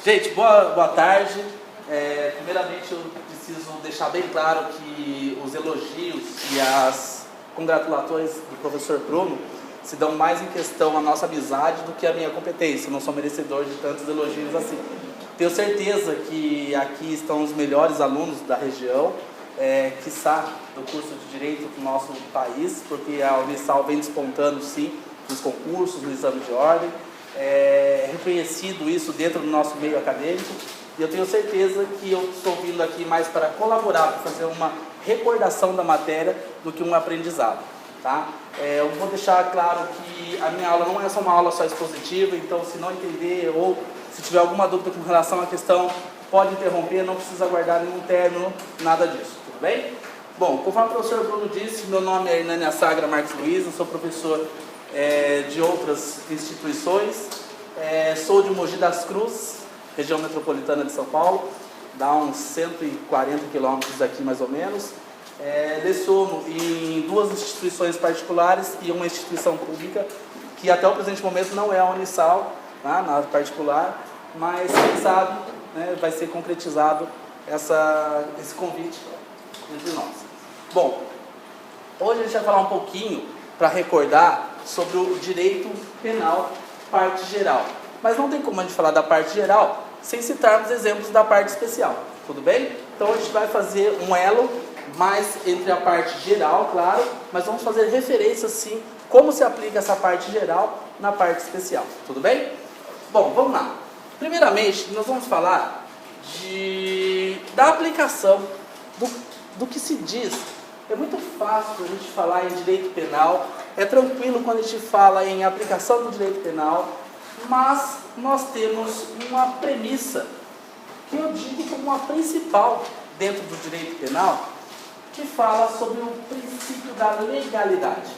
Gente, boa tarde. Primeiramente, eu preciso deixar bem claro que os elogios e as congratulações do professor Bruno se dão mais em questão a nossa amizade do que a minha competência. Eu não sou merecedor de tantos elogios assim. Tenho certeza que aqui estão os melhores alunos da região, quiçá do curso de Direito do nosso país, porque a Unisal vem despontando, sim, nos concursos, no exame de ordem. Reconhecido isso dentro do nosso meio acadêmico, e eu tenho certeza que eu estou vindo aqui mais para colaborar, para fazer uma recordação da matéria do que um aprendizado, tá? Eu vou deixar claro que a minha aula não é só uma aula só expositiva, então se não entender ou se tiver alguma dúvida com relação à questão, pode interromper, não precisa aguardar nenhum término, nada disso, tudo bem? Bom, conforme o professor Bruno disse, meu nome é Hernânia Sagra Marques Luiz, eu sou professor de outras instituições, sou de Mogi das Cruzes, região metropolitana de São Paulo, dá uns 140 quilômetros daqui mais ou menos. Leciono em duas instituições particulares e uma instituição pública, que até o presente momento não é a Unisal, tá, na particular, mas quem sabe, né, vai ser concretizado esse convite entre nós. Bom, hoje a gente vai falar um pouquinho, para recordar, sobre o direito penal, parte geral. Mas não tem como a gente falar da parte geral sem citarmos exemplos da parte especial, tudo bem? Então a gente vai fazer um elo mais entre a parte geral, claro, mas vamos fazer referência, sim, como se aplica essa parte geral na parte especial, tudo bem? Bom, vamos lá. Primeiramente, nós vamos falar da aplicação do que se diz. É muito fácil a gente falar em direito penal, é tranquilo quando a gente fala em aplicação do direito penal, mas nós temos uma premissa, que eu digo como uma principal dentro do direito penal, que fala sobre o princípio da legalidade.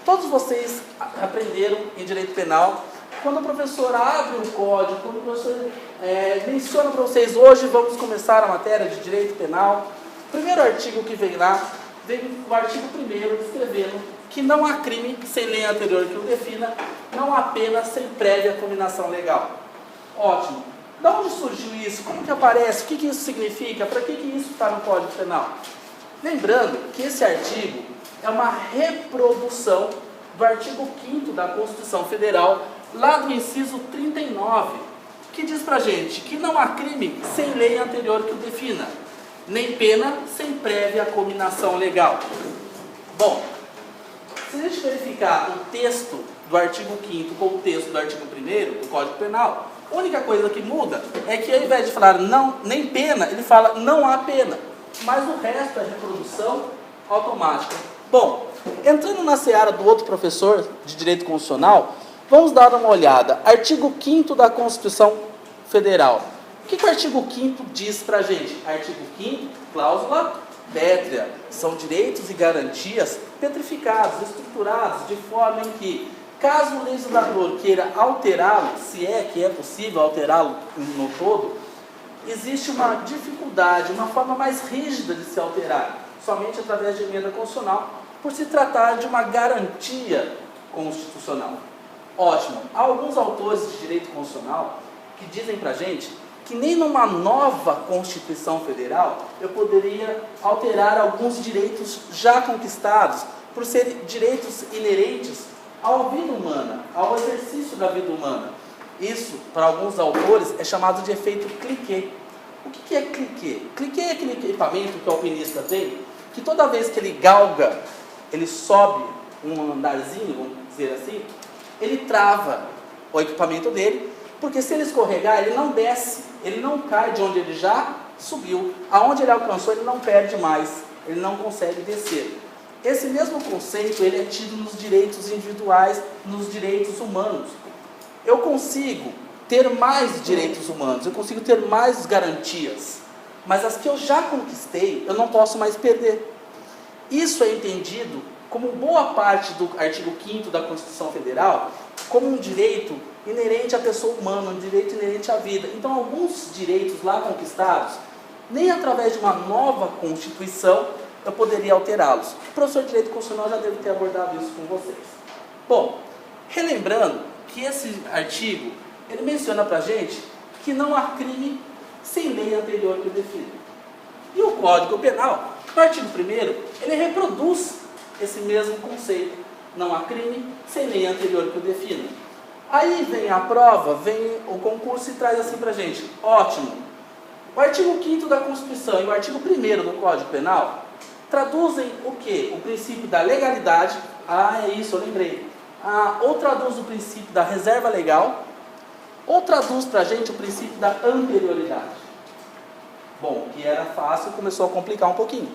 Todos vocês aprenderam em direito penal, quando o professor abre um código, quando o professor menciona para vocês, hoje vamos começar a matéria de direito penal, o primeiro artigo que vem lá, vem o artigo 1º descrevendo que não há crime sem lei anterior que o defina, não há pena sem prévia cominação legal. Ótimo. De onde surgiu isso? Como que aparece? O que isso significa? Para que isso está no Código Penal? Lembrando que esse artigo é uma reprodução do artigo 5º da Constituição Federal, lá do inciso 39, que diz pra gente que não há crime sem lei anterior que o defina, nem pena sem prévia cominação legal. Bom, se a gente verificar o texto do artigo 5º com o texto do artigo 1º do Código Penal, a única coisa que muda é que ao invés de falar não, nem pena, ele fala não há pena, mas o resto é reprodução automática. Bom, entrando na seara do outro professor de Direito Constitucional, vamos dar uma olhada. Artigo 5º da Constituição Federal. O que o artigo 5º diz para a gente? Artigo 5º, cláusula pétrea. São direitos e garantias petrificados, estruturados, de forma em que, caso o legislador queira alterá-lo, se é que é possível alterá-lo no todo, existe uma dificuldade, uma forma mais rígida de se alterar, somente através de emenda constitucional, por se tratar de uma garantia constitucional. Ótimo. Há alguns autores de direito constitucional que dizem para a gente que nem numa nova Constituição Federal eu poderia alterar alguns direitos já conquistados, por serem direitos inerentes à vida humana, ao exercício da vida humana. Isso, para alguns autores, é chamado de efeito cliquet. O que é cliquet? Cliquet é aquele equipamento que o alpinista tem, que toda vez que ele galga, ele sobe um andarzinho, vamos dizer assim, ele trava o equipamento dele, porque se ele escorregar, ele não desce, ele não cai de onde ele já subiu. Aonde ele alcançou, ele não perde mais, ele não consegue descer. Esse mesmo conceito, ele é tido nos direitos individuais, nos direitos humanos. Eu consigo ter mais direitos humanos, eu consigo ter mais garantias, mas as que eu já conquistei, eu não posso mais perder. Isso é entendido como boa parte do artigo 5º da Constituição Federal, como um direito inerente à pessoa humana, um direito inerente à vida. Então, alguns direitos lá conquistados, nem através de uma nova Constituição, eu poderia alterá-los. O professor de Direito Constitucional já deve ter abordado isso com vocês. Bom, relembrando que esse artigo, ele menciona para a gente que não há crime sem lei anterior que o defina. E o Código Penal, no artigo 1º, ele reproduz esse mesmo conceito. Não há crime sem lei anterior que o defina. Aí vem a prova, vem o concurso e traz assim pra gente. Ótimo. O artigo 5º da Constituição e o artigo 1º do Código Penal traduzem o quê? O princípio da legalidade. Ah, é isso, eu lembrei. Ou traduz o princípio da reserva legal, ou traduz pra gente o princípio da anterioridade. Bom, que era fácil, começou a complicar um pouquinho,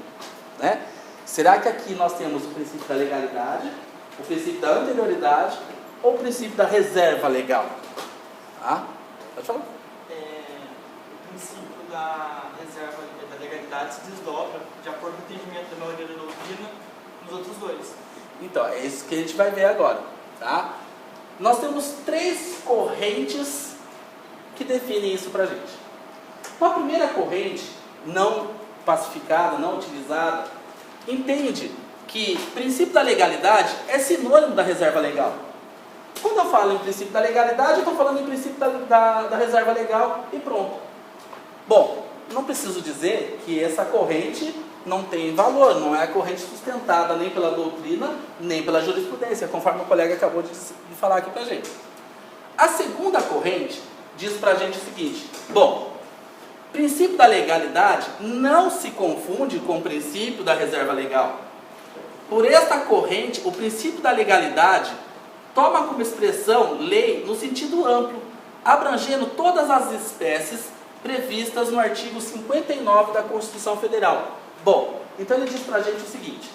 né? Será que aqui nós temos o princípio da legalidade, o princípio da anterioridade ou o princípio da reserva legal? Pode falar. O princípio da reserva da legalidade se desdobra de acordo com o entendimento da maioria da doutrina nos outros dois. Então, é isso que a gente vai ver agora, tá? Nós temos 3 correntes que definem isso pra gente. Uma primeira corrente, não pacificada, não utilizada, entende que o princípio da legalidade é sinônimo da reserva legal. Quando eu falo em princípio da legalidade, eu estou falando em princípio da reserva legal e pronto. Bom, não preciso dizer que essa corrente não tem valor, não é a corrente sustentada nem pela doutrina, nem pela jurisprudência, conforme o colega acabou de falar aqui pra gente. A segunda corrente diz pra gente o seguinte: bom, o princípio da legalidade não se confunde com o princípio da reserva legal. Por esta corrente, o princípio da legalidade toma como expressão lei no sentido amplo, abrangendo todas as espécies previstas no artigo 59 da Constituição Federal. Bom, então ele diz pra gente o seguinte,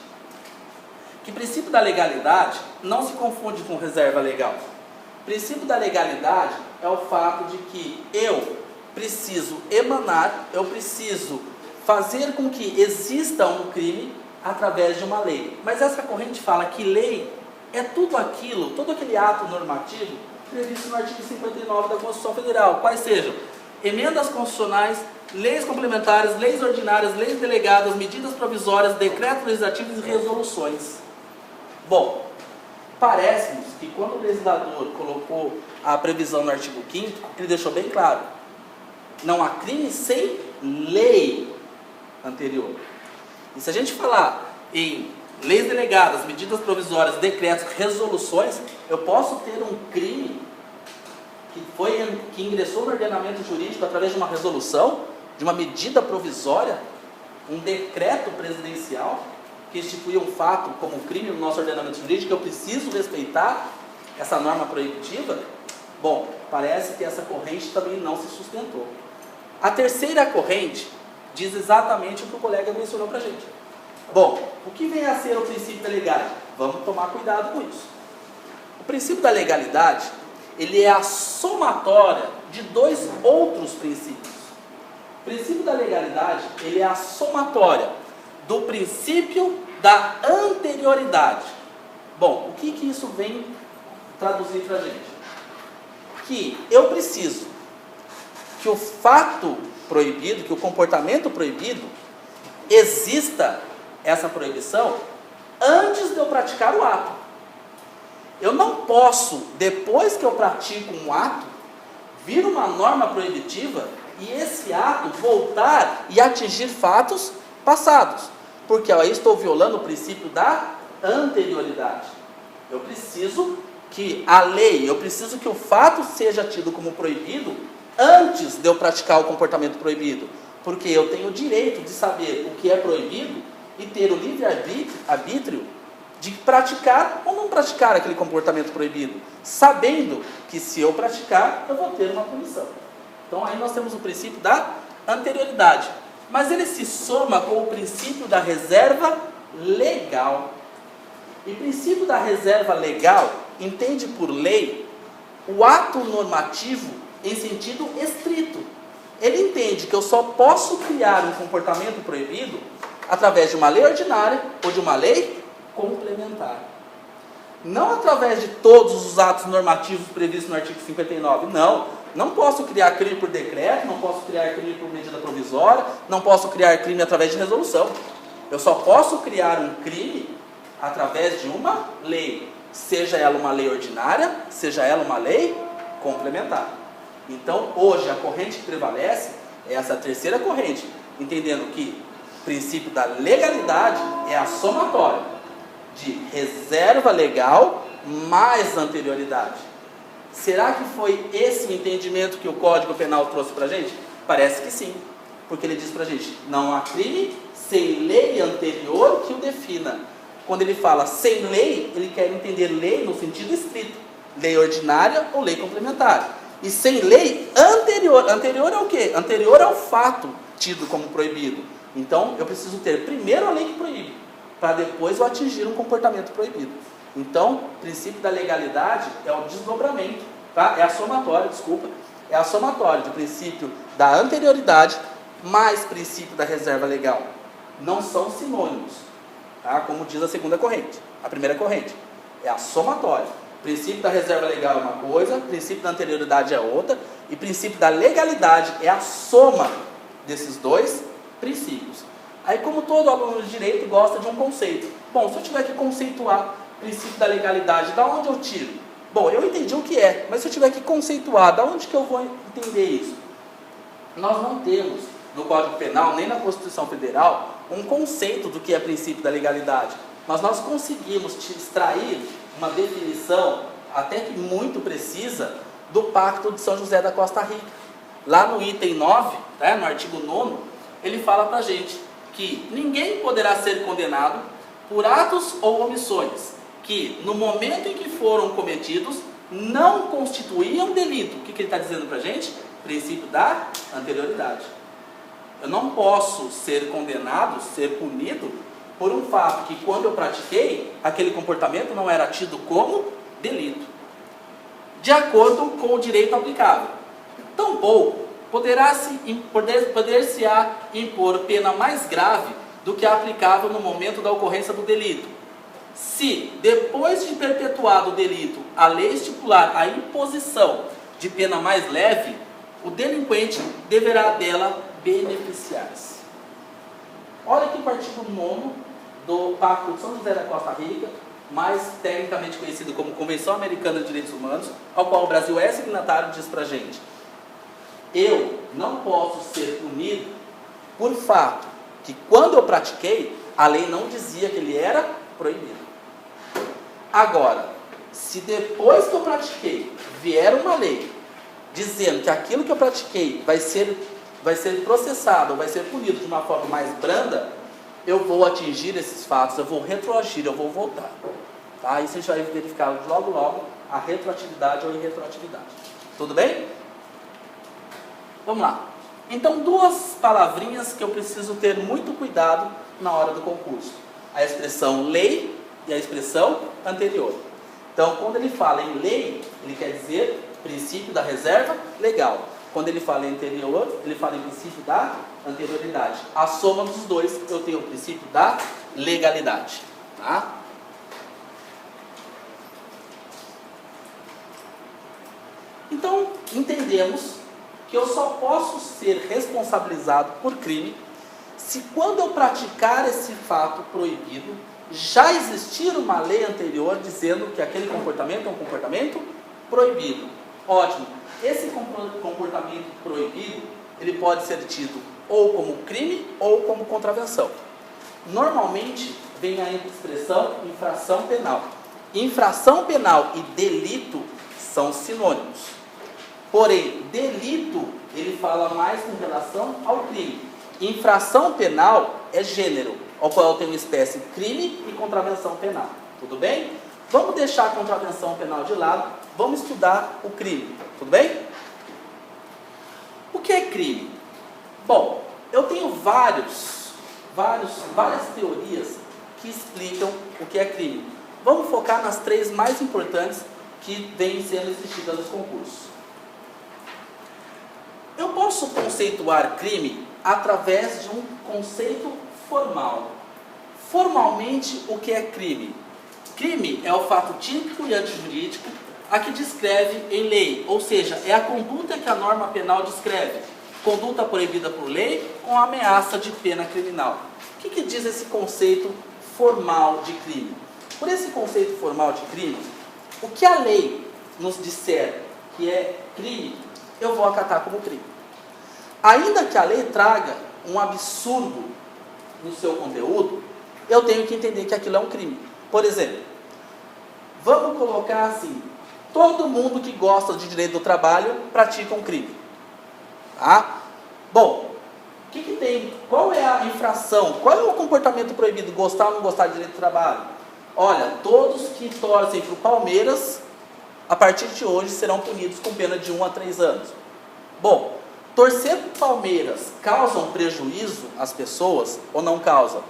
que o princípio da legalidade não se confunde com reserva legal. O princípio da legalidade é o fato de que eu preciso emanar, eu preciso fazer com que exista um crime através de uma lei. Mas essa corrente fala que lei é tudo aquilo, todo aquele ato normativo previsto no artigo 59 da Constituição Federal, quais sejam emendas constitucionais, leis complementares, leis ordinárias, leis delegadas, medidas provisórias, decretos legislativos e resoluções. Bom, parece-nos que quando o legislador colocou a previsão no artigo 5º, ele deixou bem claro: não há crime sem lei anterior. E se a gente falar em leis delegadas, medidas provisórias, decretos, resoluções, eu posso ter um crime que ingressou no ordenamento jurídico através de uma resolução, de uma medida provisória, um decreto presidencial que institui um fato como crime no nosso ordenamento jurídico. Eu preciso respeitar essa norma proibitiva. Bom, parece que essa corrente também não se sustentou. A terceira corrente diz exatamente o que o colega mencionou para a gente. Bom, o que vem a ser o princípio da legalidade? Vamos tomar cuidado com isso. O princípio da legalidade, ele é a somatória de 2 outros princípios. O princípio da legalidade, ele é a somatória do princípio da anterioridade. Bom, o que isso vem traduzir para a gente? Que eu preciso que o fato proibido, que o comportamento proibido, exista essa proibição antes de eu praticar o ato. Eu não posso, depois que eu pratico um ato, vir uma norma proibitiva e esse ato voltar e atingir fatos passados, porque aí estou violando o princípio da anterioridade. Eu preciso que a lei, eu preciso que o fato seja tido como proibido antes de eu praticar o comportamento proibido, porque eu tenho o direito de saber o que é proibido e ter o livre-arbítrio de praticar ou não praticar aquele comportamento proibido, sabendo que se eu praticar, eu vou ter uma punição. Então aí nós temos o princípio da anterioridade, mas ele se soma com o princípio da reserva legal. E o princípio da reserva legal entende por lei o ato normativo em sentido estrito. Ele entende que eu só posso criar um comportamento proibido através de uma lei ordinária ou de uma lei complementar. Não através de todos os atos normativos previstos no artigo 59. Não posso criar crime por decreto, não posso criar crime por medida provisória, não posso criar crime através de resolução. Eu só posso criar um crime através de uma lei, seja ela uma lei ordinária, seja ela uma lei complementar. Então, hoje, a corrente que prevalece é essa terceira corrente, entendendo que o princípio da legalidade é a somatória de reserva legal mais anterioridade. Será que foi esse o entendimento que o Código Penal trouxe para a gente? Parece que sim, porque ele diz para a gente, não há crime sem lei anterior que o defina. Quando ele fala sem lei, ele quer entender lei no sentido estrito, lei ordinária ou lei complementar. E sem lei anterior. Anterior é o quê? Anterior ao fato tido como proibido. Então, eu preciso ter primeiro a lei que proíbe, para depois eu atingir um comportamento proibido. Então, o princípio da legalidade é o desdobramento, tá? É a somatória, desculpa. É a somatória do princípio da anterioridade mais princípio da reserva legal. Não são sinônimos, tá? Como diz a segunda corrente. A primeira corrente é a somatória. O princípio da reserva legal é uma coisa, o princípio da anterioridade é outra, e o princípio da legalidade é a soma desses dois princípios. Aí, como todo aluno de direito gosta de um conceito. Bom, se eu tiver que conceituar o princípio da legalidade, da onde eu tiro? Bom, eu entendi o que é, mas se eu tiver que conceituar, da onde que eu vou entender isso? Nós não temos no Código Penal, nem na Constituição Federal, um conceito do que é princípio da legalidade. Mas nós conseguimos extrair uma definição, até que muito precisa, do Pacto de São José da Costa Rica. Lá no item 9, né, no artigo 9º, ele fala para a gente que ninguém poderá ser condenado por atos ou omissões que, no momento em que foram cometidos, não constituíam delito. O que ele está dizendo para a gente? Princípio da anterioridade. Eu não posso ser condenado, ser punido, por um fato que, quando eu pratiquei, aquele comportamento não era tido como delito, de acordo com o direito aplicável. Tampouco poder-se-á impor pena mais grave do que a aplicável no momento da ocorrência do delito, se, depois de perpetuado o delito, a lei estipular a imposição de pena mais leve, o delinquente deverá dela beneficiar-se. Olha aqui o artigo 9º do Pacto de São José da Costa Rica, mais tecnicamente conhecido como Convenção Americana de Direitos Humanos, ao qual o Brasil é signatário, diz pra gente: eu não posso ser punido por fato que, quando eu pratiquei, a lei não dizia que ele era proibido. Agora, se depois que eu pratiquei, vier uma lei dizendo que aquilo que eu pratiquei vai ser processado, ou vai ser punido de uma forma mais branda, eu vou atingir esses fatos, eu vou retroagir, eu vou voltar. Tá? Isso a gente vai verificar logo logo, a retroatividade ou irretroatividade. Tudo bem? Vamos lá. Então, duas palavrinhas que eu preciso ter muito cuidado na hora do concurso. A expressão lei e a expressão anterior. Então, quando ele fala em lei, ele quer dizer princípio da reserva legal. Quando ele fala em anterior, ele fala em princípio da anterioridade. A soma dos dois, eu tenho o princípio da legalidade. Tá? Então, entendemos que eu só posso ser responsabilizado por crime se, quando eu praticar esse fato proibido, já existir uma lei anterior dizendo que aquele comportamento é um comportamento proibido. Ótimo. Esse comportamento proibido, ele pode ser tido ou como crime ou como contravenção. Normalmente, vem a expressão infração penal. Infração penal e delito são sinônimos. Porém, delito, ele fala mais com relação ao crime. Infração penal é gênero, ao qual tem uma espécie crime e contravenção penal. Tudo bem? Vamos deixar a contravenção penal de lado, vamos estudar o crime. Tudo bem? O que é crime? Bom, eu tenho várias teorias que explicam o que é crime. Vamos focar nas três mais importantes que vêm sendo exigidas nos concursos. Eu posso conceituar crime através de um conceito formal. Formalmente, o que é crime? Crime é o fato típico e antijurídico a que descreve em lei, ou seja, é a conduta que a norma penal descreve. Conduta proibida por lei com ameaça de pena criminal. O que diz esse conceito formal de crime? Por esse conceito formal de crime, o que a lei nos disser que é crime, eu vou acatar como crime. Ainda que a lei traga um absurdo no seu conteúdo, eu tenho que entender que aquilo é um crime. Por exemplo, vamos colocar assim, todo mundo que gosta de direito do trabalho pratica um crime. Tá? Bom, o que tem? Qual é a infração? Qual é o comportamento proibido? Gostar ou não gostar de direito do trabalho? Olha, todos que torcem para o Palmeiras, a partir de hoje, serão punidos com pena de 1 a 3 anos. Bom, torcer para o Palmeiras causa um prejuízo às pessoas ou não causa?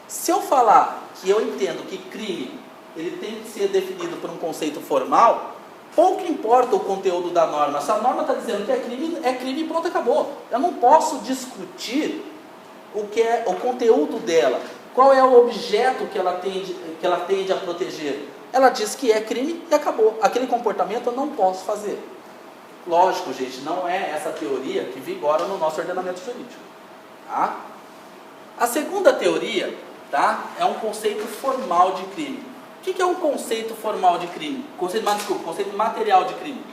Se eu falar que eu entendo que crime ele tem que ser definido por um conceito formal, pouco importa o conteúdo da norma. Se a norma está dizendo que é crime e pronto, acabou. Eu não posso discutir o que é o conteúdo dela. Qual é o objeto que ela tende a proteger? Ela diz que é crime e acabou. Aquele comportamento eu não posso fazer. Lógico, gente, não é essa teoria que vigora no nosso ordenamento jurídico. Tá? A segunda teoria, tá, é um conceito formal de crime. O que é um conceito formal de crime? Conceito material de crime.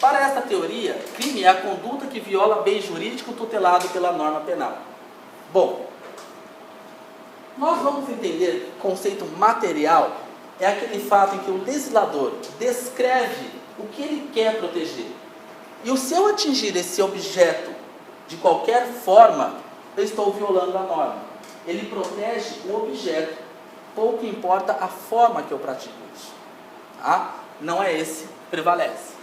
Para esta teoria, crime é a conduta que viola bem jurídico tutelado pela norma penal. Bom, nós vamos entender conceito material é aquele fato em que o legislador descreve o que ele quer proteger. E se eu atingir esse objeto de qualquer forma, eu estou violando a norma. Ele protege o objeto, pouco importa a forma que eu pratico isso. Tá? Não é esse que prevalece.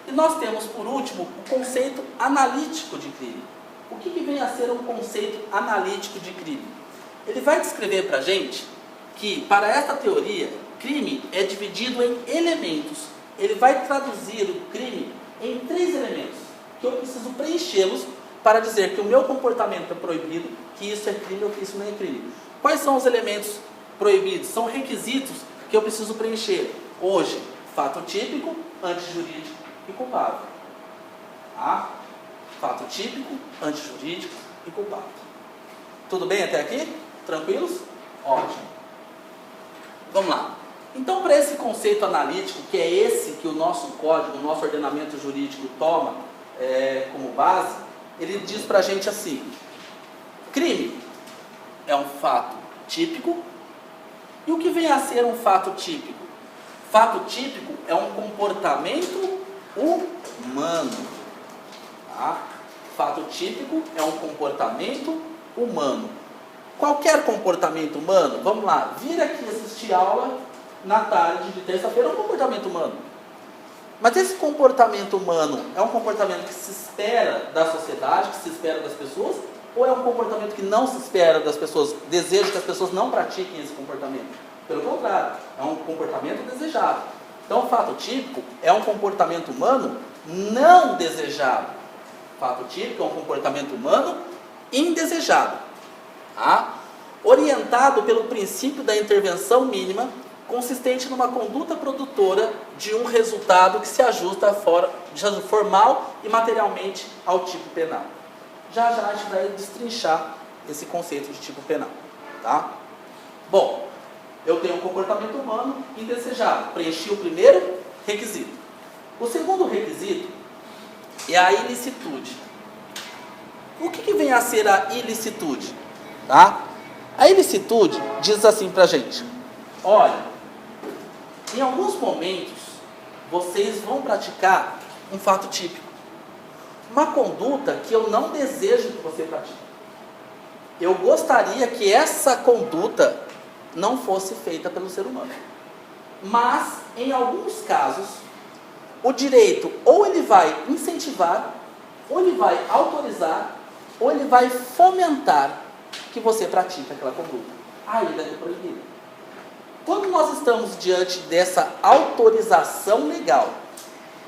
E nós temos, por último, o conceito analítico de crime. O que vem a ser um conceito analítico de crime? Ele vai descrever para a gente que, para esta teoria, crime é dividido em elementos. Ele vai traduzir o crime em 3 elementos, que eu preciso preenchê-los para dizer que o meu comportamento é proibido, que isso é crime ou que isso não é crime. Quais são os elementos proibidos? São requisitos que eu preciso preencher. Hoje, fato típico, antijurídico e culpável. Tá? Fato típico, antijurídico e culpável. Tudo bem até aqui? Tranquilos? Ótimo. Vamos lá. Então, para esse conceito analítico, que é esse que o nosso código, o nosso ordenamento jurídico toma como base, ele diz para a gente assim: crime é um fato típico. E o que vem a ser um fato típico? Fato típico é um comportamento humano. Tá? Fato típico é um comportamento humano. Qualquer comportamento humano, vamos lá, vir aqui assistir aula na tarde de terça-feira é um comportamento humano. Mas esse comportamento humano é um comportamento que se espera da sociedade, que se espera das pessoas, ou é um comportamento que não se espera das pessoas, desejo que as pessoas não pratiquem esse comportamento? Pelo contrário, é um comportamento desejado. Então, o fato típico é um comportamento humano não desejado. Fato típico é um comportamento humano indesejado. Tá? Orientado pelo princípio da intervenção mínima, consistente numa conduta produtora de um resultado que se ajusta formal e materialmente ao tipo penal. Já a gente vai destrinchar esse conceito de tipo penal. Tá? Bom, eu tenho um comportamento humano indesejado. Preenchi o primeiro requisito. O segundo requisito é a ilicitude. O que vem a ser a ilicitude? Tá? A ilicitude diz assim pra gente: olha, em alguns momentos vocês vão praticar um fato típico, uma conduta que eu não desejo que você pratique. Eu gostaria que essa conduta não fosse feita pelo ser humano. Mas, em alguns casos, o direito ou ele vai incentivar, ou ele vai autorizar, ou ele vai fomentar que você pratique aquela conduta. Aí deve ser proibido. Quando nós estamos diante dessa autorização legal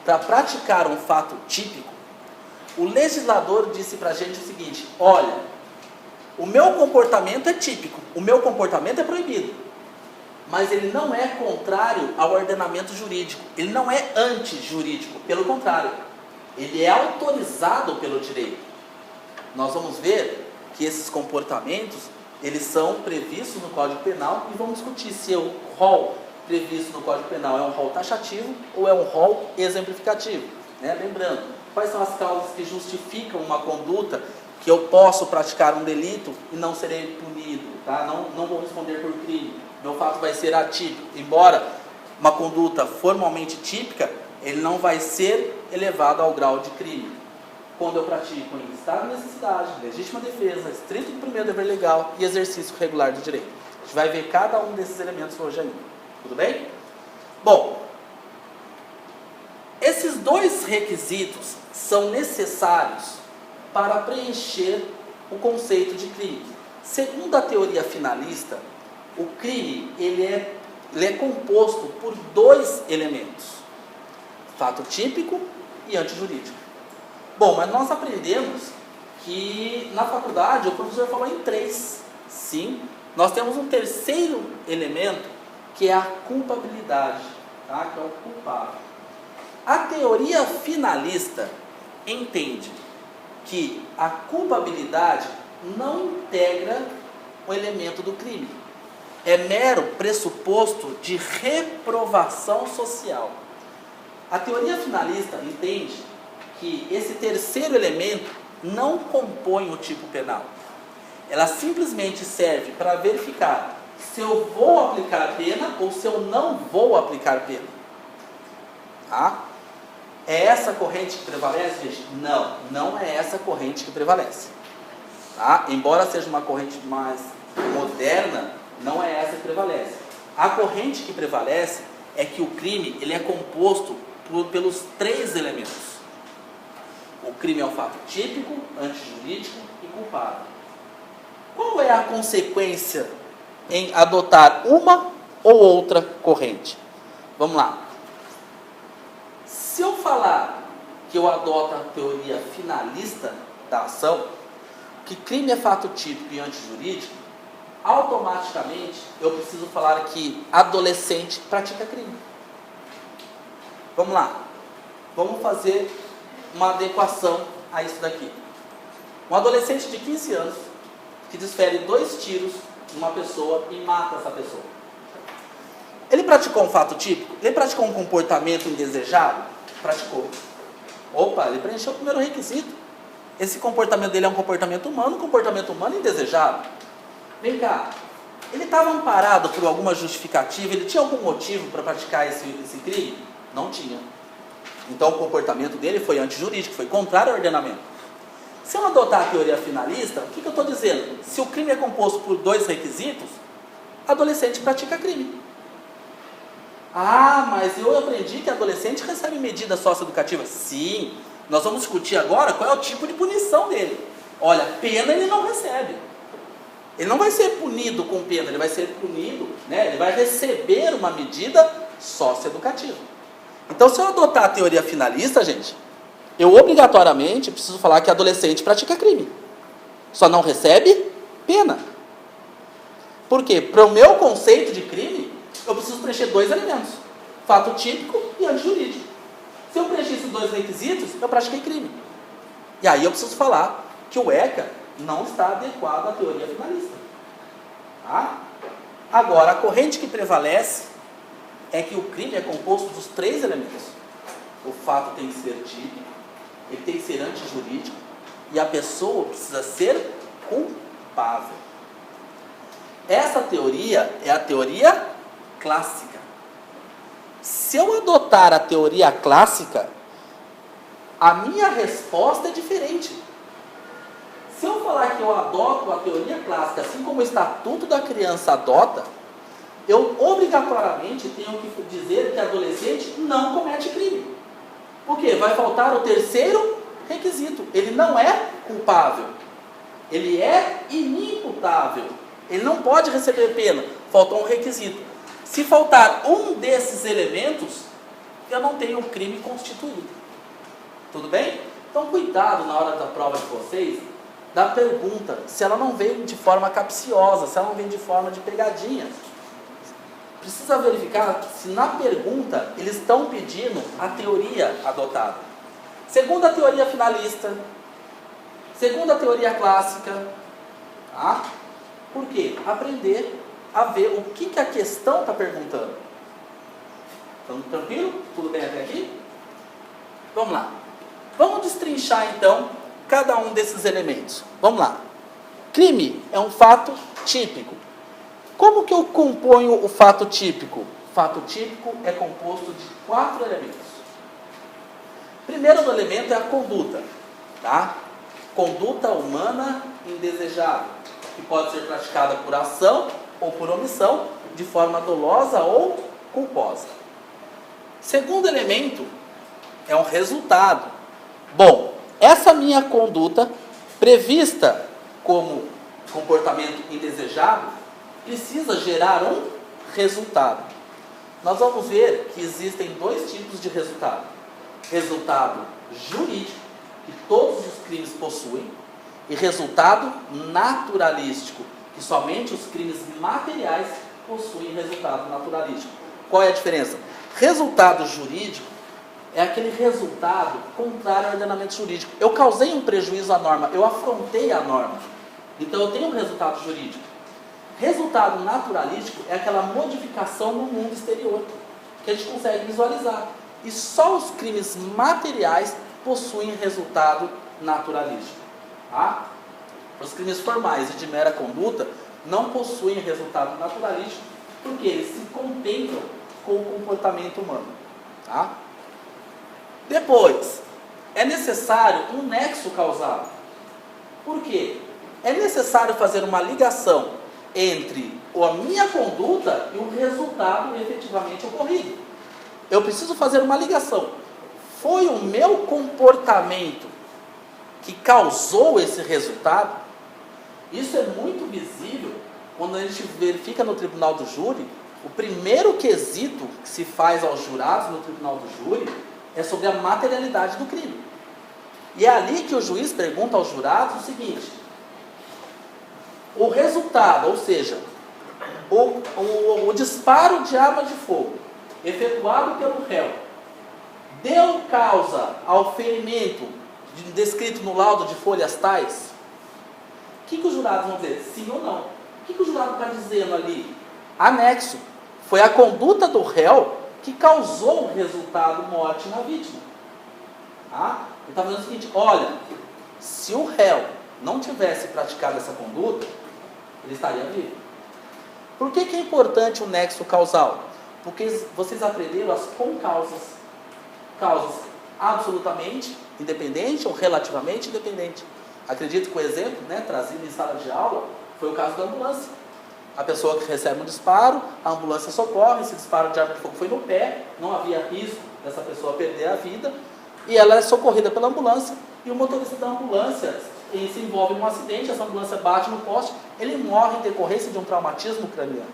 para praticar um fato típico, o legislador disse para a gente o seguinte: olha, o meu comportamento é típico, o meu comportamento é proibido, mas ele não é contrário ao ordenamento jurídico, ele não é antijurídico, pelo contrário, ele é autorizado pelo direito. Nós vamos ver que esses comportamentos, eles são previstos no Código Penal e vamos discutir se o rol previsto no Código Penal é um rol taxativo ou é um rol exemplificativo. Lembrando, Quais são as causas que justificam uma conduta que eu posso praticar um delito e não serei punido, tá? Não vou responder por crime. Meu fato vai ser atípico. Embora uma conduta formalmente típica, ele não vai ser elevado ao grau de crime. Quando eu pratico em estado de necessidade, legítima defesa, estrito cumprimento do dever legal e exercício regular do direito. A gente vai ver cada um desses elementos hoje ainda. Tudo bem? Bom, esses dois requisitos são necessários para preencher o conceito de crime. Segundo a teoria finalista, o crime ele é composto por dois elementos: fato típico e antijurídico. Bom, mas nós aprendemos que na faculdade o professor falou em três. Sim, nós temos um terceiro elemento que é a culpabilidade, tá? Que é o culpável. A teoria finalista entende que a culpabilidade não integra o elemento do crime. É mero pressuposto de reprovação social. A teoria finalista entende que esse terceiro elemento não compõe o tipo penal. Ela simplesmente serve para verificar se eu vou aplicar pena ou se eu não vou aplicar pena. Tá? É essa corrente que prevalece, gente? Não, não é essa corrente que prevalece. Tá? Embora seja uma corrente mais moderna, não é essa que prevalece. A corrente que prevalece é que o crime ele é composto pelos três elementos. O crime é o fato típico, antijurídico e culpável. Qual é a consequência em adotar uma ou outra corrente? Vamos lá. Se eu falar que eu adoto a teoria finalista da ação, que crime é fato típico e antijurídico, automaticamente eu preciso falar que adolescente pratica crime. Vamos lá. Vamos fazer uma adequação a isso daqui. Um adolescente de 15 anos que desfere 2 tiros numa pessoa e mata essa pessoa. Ele praticou um fato típico? Ele praticou um comportamento indesejado? Praticou. Opa, ele preencheu o primeiro requisito. Esse comportamento dele é um comportamento humano indesejado. Vem cá, ele estava amparado por alguma justificativa? Ele tinha algum motivo para praticar esse crime? Não tinha. Então o comportamento dele foi antijurídico, foi contrário ao ordenamento. Se eu adotar a teoria finalista, o que eu estou dizendo? Se o crime é composto por 2 requisitos, adolescente pratica crime. Ah, mas eu aprendi que adolescente recebe medida socioeducativa. Sim, nós vamos discutir agora qual é o tipo de punição dele. Olha, pena ele não recebe. Ele não vai ser punido com pena, ele vai ser punido, né? Ele vai receber uma medida socioeducativa. Então, se eu adotar a teoria finalista, gente, eu obrigatoriamente preciso falar que adolescente pratica crime. Só não recebe pena. Por quê? Para o meu conceito de crime, eu preciso preencher 2 elementos: fato típico e antijurídico. Se eu preencher esses 2 requisitos, eu pratiquei crime. E aí eu preciso falar que o ECA não está adequado à teoria finalista. Tá? Agora, a corrente que prevalece é que o crime é composto dos 3 elementos. O fato tem que ser típico, ele tem que ser antijurídico e a pessoa precisa ser culpável. Essa teoria é a teoria clássica. Se eu adotar a teoria clássica, a minha resposta é diferente. Se eu falar que eu adoto a teoria clássica, assim como o Estatuto da Criança adota, eu obrigatoriamente tenho que dizer que adolescente não comete crime. Por quê? Vai faltar o terceiro requisito. Ele não é culpável. Ele é inimputável. Ele não pode receber pena. Faltou um requisito. Se faltar um desses elementos, eu não tenho um crime constituído. Tudo bem? Então, cuidado na hora da prova de vocês, da pergunta, se ela não veio de forma capciosa, se ela não vem de forma de pegadinha. Precisa verificar se na pergunta eles estão pedindo a teoria adotada. Segundo a teoria finalista, segundo a teoria clássica, tá? Por quê? Aprender a ver o que a questão está perguntando. Estamos tranquilo? Tudo bem até aqui? Vamos lá. Vamos destrinchar então cada um desses elementos. Vamos lá. Crime é um fato típico. Como que eu componho o fato típico? O fato típico é composto de 4 elementos. Primeiro elemento é a conduta, tá? Conduta humana indesejável, que pode ser praticada por ação ou por omissão, de forma dolosa ou culposa. Segundo elemento é um resultado. Bom, essa minha conduta, prevista como comportamento indesejado, precisa gerar um resultado. Nós vamos ver que existem 2 tipos de resultado. Resultado jurídico, que todos os crimes possuem, e resultado naturalístico, que somente os crimes materiais possuem resultado naturalístico. Qual é a diferença? Resultado jurídico é aquele resultado contrário ao ordenamento jurídico. Eu causei um prejuízo à norma, eu afrontei a norma. Então eu tenho um resultado jurídico. Resultado naturalístico é aquela modificação no mundo exterior, que a gente consegue visualizar. E só os crimes materiais possuem resultado naturalístico. Tá? Os crimes formais e de mera conduta não possuem resultado naturalístico, porque eles se contemplam com o comportamento humano. Tá? Depois, é necessário um nexo causal. Por quê? É necessário fazer uma ligação entre a minha conduta e o resultado efetivamente ocorrido. Eu preciso fazer uma ligação. Foi o meu comportamento que causou esse resultado? Isso é muito visível quando a gente verifica no tribunal do júri. O primeiro quesito que se faz aos jurados no tribunal do júri é sobre a materialidade do crime. E é ali que o juiz pergunta aos jurados o seguinte: o resultado, ou seja, o disparo de arma de fogo efetuado pelo réu deu causa ao ferimento descrito no laudo de folhas tais? O que os jurados vão dizer? Sim ou não? O que o jurado está dizendo ali? Anexo. Foi a conduta do réu que causou o resultado morte na vítima. Tá? Ele está falando o seguinte: olha, se o réu não tivesse praticado essa conduta, ele estaria vivo. Por que é importante o nexo causal? Porque vocês aprenderam as concausas. Causas absolutamente independentes ou relativamente independentes. Acredito que o exemplo, trazido em sala de aula foi o caso da ambulância. A pessoa que recebe um disparo, a ambulância socorre, esse disparo de arma de fogo foi no pé, não havia risco dessa pessoa perder a vida, e ela é socorrida pela ambulância, e o motorista da ambulância se envolve em um acidente, essa ambulância bate no poste, ele morre em decorrência de um traumatismo craniano.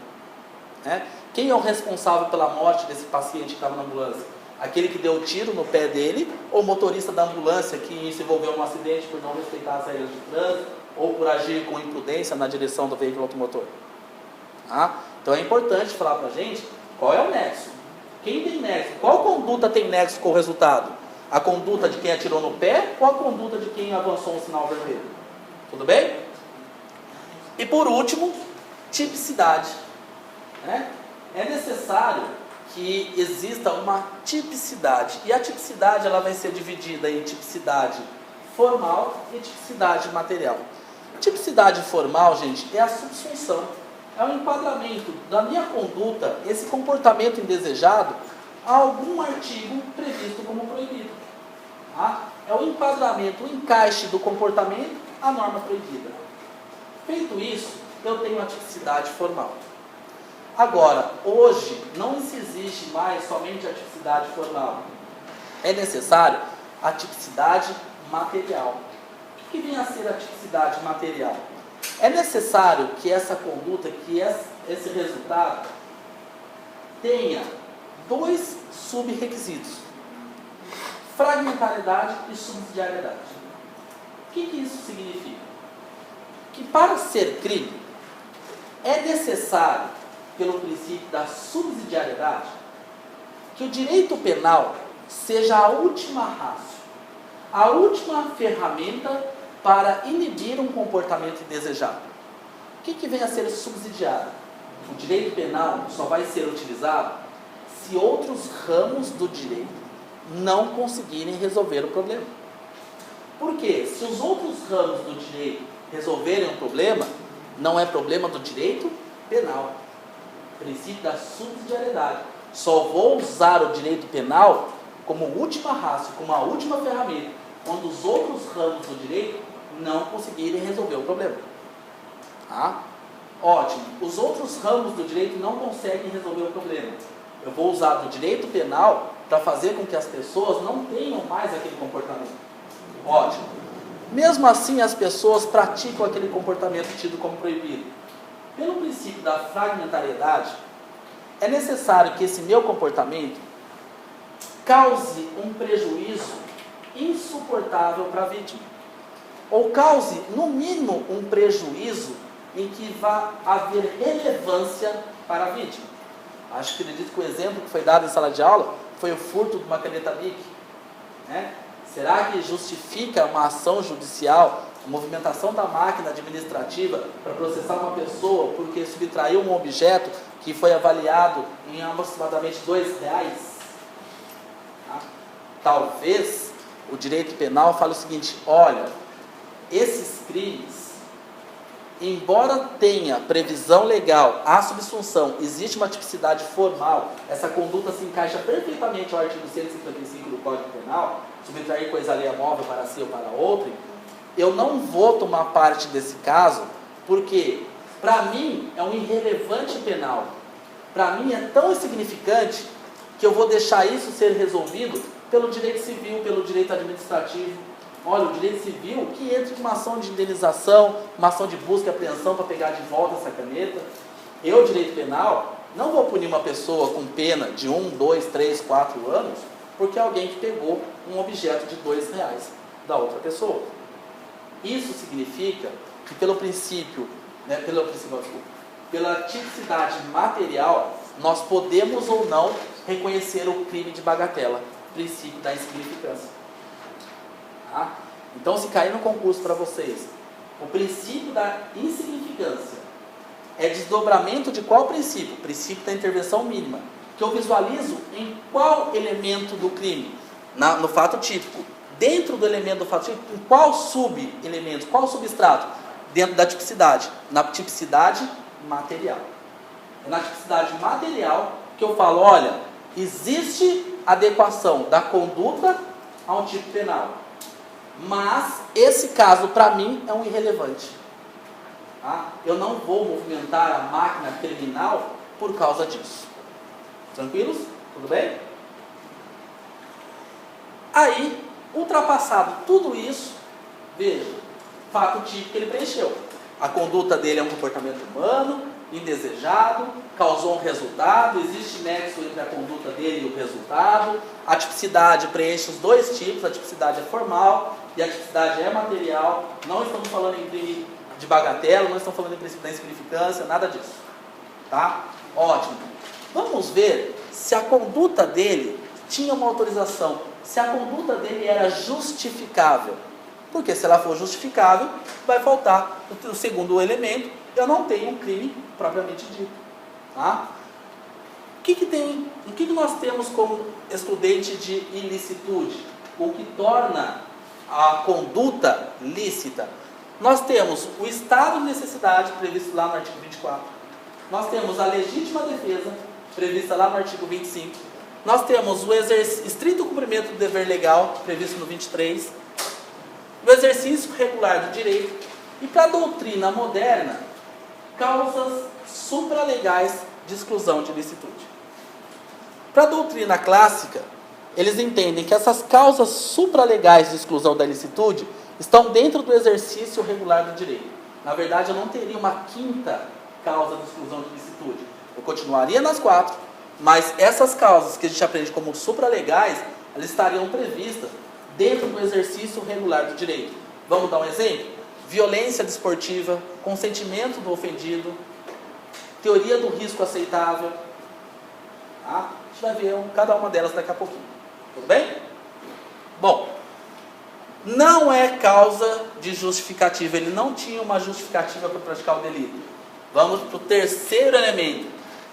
Quem é o responsável pela morte desse paciente que estava na ambulância? Aquele que deu o tiro no pé dele, ou o motorista da ambulância que se envolveu em um acidente por não respeitar as regras de trânsito, ou por agir com imprudência na direção do veículo automotor? Então é importante falar para a gente qual é o nexo. Quem tem nexo? Qual conduta tem nexo com o resultado? A conduta de quem atirou no pé ou a conduta de quem avançou um sinal vermelho? Tudo bem? E por último, tipicidade. É necessário que exista uma tipicidade. E a tipicidade ela vai ser dividida em tipicidade formal e tipicidade material. Tipicidade formal, gente, é a subsunção. É o enquadramento da minha conduta, esse comportamento indesejado, a algum artigo previsto como proibido. É o enquadramento, o encaixe do comportamento à norma proibida. Feito isso, eu tenho a tipicidade formal. Agora, hoje, não se existe mais somente a tipicidade formal. É necessário a tipicidade material. O que vem a ser a tipicidade material? É necessário que essa conduta, que esse resultado, tenha 2 sub-requisitos: fragmentariedade e subsidiariedade. O que isso significa? Que para ser crime, é necessário, pelo princípio da subsidiariedade, que o direito penal seja a última ratio, a última ferramenta para inibir um comportamento indesejado. O que vem a ser subsidiário? O direito penal só vai ser utilizado se outros ramos do direito não conseguirem resolver o problema. Por quê? Se os outros ramos do direito resolverem um problema, não é problema do direito penal. Princípio da subsidiariedade. Só vou usar o direito penal como última ratio, como a última ferramenta, quando os outros ramos do direito não conseguirem resolver o problema. Tá? Ótimo. Os outros ramos do direito não conseguem resolver o problema. Eu vou usar do direito penal para fazer com que as pessoas não tenham mais aquele comportamento. Ótimo. Mesmo assim, as pessoas praticam aquele comportamento tido como proibido. Pelo princípio da fragmentariedade, é necessário que esse meu comportamento cause um prejuízo insuportável para a vítima. Ou cause, no mínimo, um prejuízo em que vá haver relevância para a vítima. Acredito que o exemplo que foi dado em sala de aula foi o furto de uma caneta Bic. Né? Será que justifica uma ação judicial, a movimentação da máquina administrativa para processar uma pessoa porque subtraiu um objeto que foi avaliado em aproximadamente R$2? Tá? Talvez o direito penal fale o seguinte: olha, esses crimes, embora tenha previsão legal, a subsunção, existe uma tipicidade formal, essa conduta se encaixa perfeitamente ao artigo 155 do Código Penal, subtrair coisa alheia móvel para si ou para outrem, eu não vou tomar parte desse caso, porque para mim é um irrelevante penal. Para mim é tão insignificante que eu vou deixar isso ser resolvido pelo direito civil, pelo direito administrativo. Olha, o direito civil que entra em uma ação de indenização, uma ação de busca e apreensão para pegar de volta essa caneta. Eu, direito penal, não vou punir uma pessoa com pena de 1, 2, 3, 4 anos, porque é alguém que pegou um objeto de R$2 da outra pessoa. Isso significa que pelo princípio, pela tipicidade material, nós podemos ou não reconhecer o crime de bagatela, princípio da insignificância. Tá? Então, se cair no concurso para vocês, o princípio da insignificância é desdobramento de qual princípio? Princípio da intervenção mínima, que eu visualizo em qual elemento do crime? No fato típico. Dentro do elemento do fato típico, em qual sub-elemento, qual substrato? Dentro da tipicidade. Na tipicidade material. É na tipicidade material que eu falo, olha, existe adequação da conduta a um tipo penal. Mas esse caso, para mim, é um irrelevante. Tá? Eu não vou movimentar a máquina criminal por causa disso. Tranquilos? Tudo bem? Aí, ultrapassado tudo isso, veja, fato típico que ele preencheu. A conduta dele é um comportamento humano, indesejado, causou um resultado, existe nexo entre a conduta dele e o resultado, a tipicidade preenche os dois tipos, a tipicidade é formal e a tipicidade é material, não estamos falando em crime de bagatela, não estamos falando em princípio da insignificância, nada disso. Tá? Ótimo. Vamos ver se a conduta dele tinha uma autorização, se a conduta dele era justificável. Porque se ela for justificável, vai faltar o segundo elemento, eu não tenho um crime propriamente dito. Tá? O que nós temos como excludente de ilicitude? O que torna a conduta lícita? Nós temos o estado de necessidade previsto lá no artigo 24. Nós temos a legítima defesa prevista lá no artigo 25. Nós temos o estrito cumprimento do dever legal previsto no 23. O exercício regular do direito. E para a doutrina moderna, causas supralegais de exclusão de ilicitude. Para a doutrina clássica, eles entendem que essas causas supralegais de exclusão da ilicitude estão dentro do exercício regular do direito. Na verdade, eu não teria uma quinta causa de exclusão de ilicitude. Eu continuaria nas 4, mas essas causas que a gente aprende como supralegais, elas estariam previstas dentro do exercício regular do direito. Vamos dar um exemplo? Violência desportiva, consentimento do ofendido, teoria do risco aceitável. Tá? A gente vai ver cada uma delas daqui a pouquinho. Tudo bem? Bom, não é causa de justificativa. Ele não tinha uma justificativa para praticar o delito. Vamos para o terceiro elemento.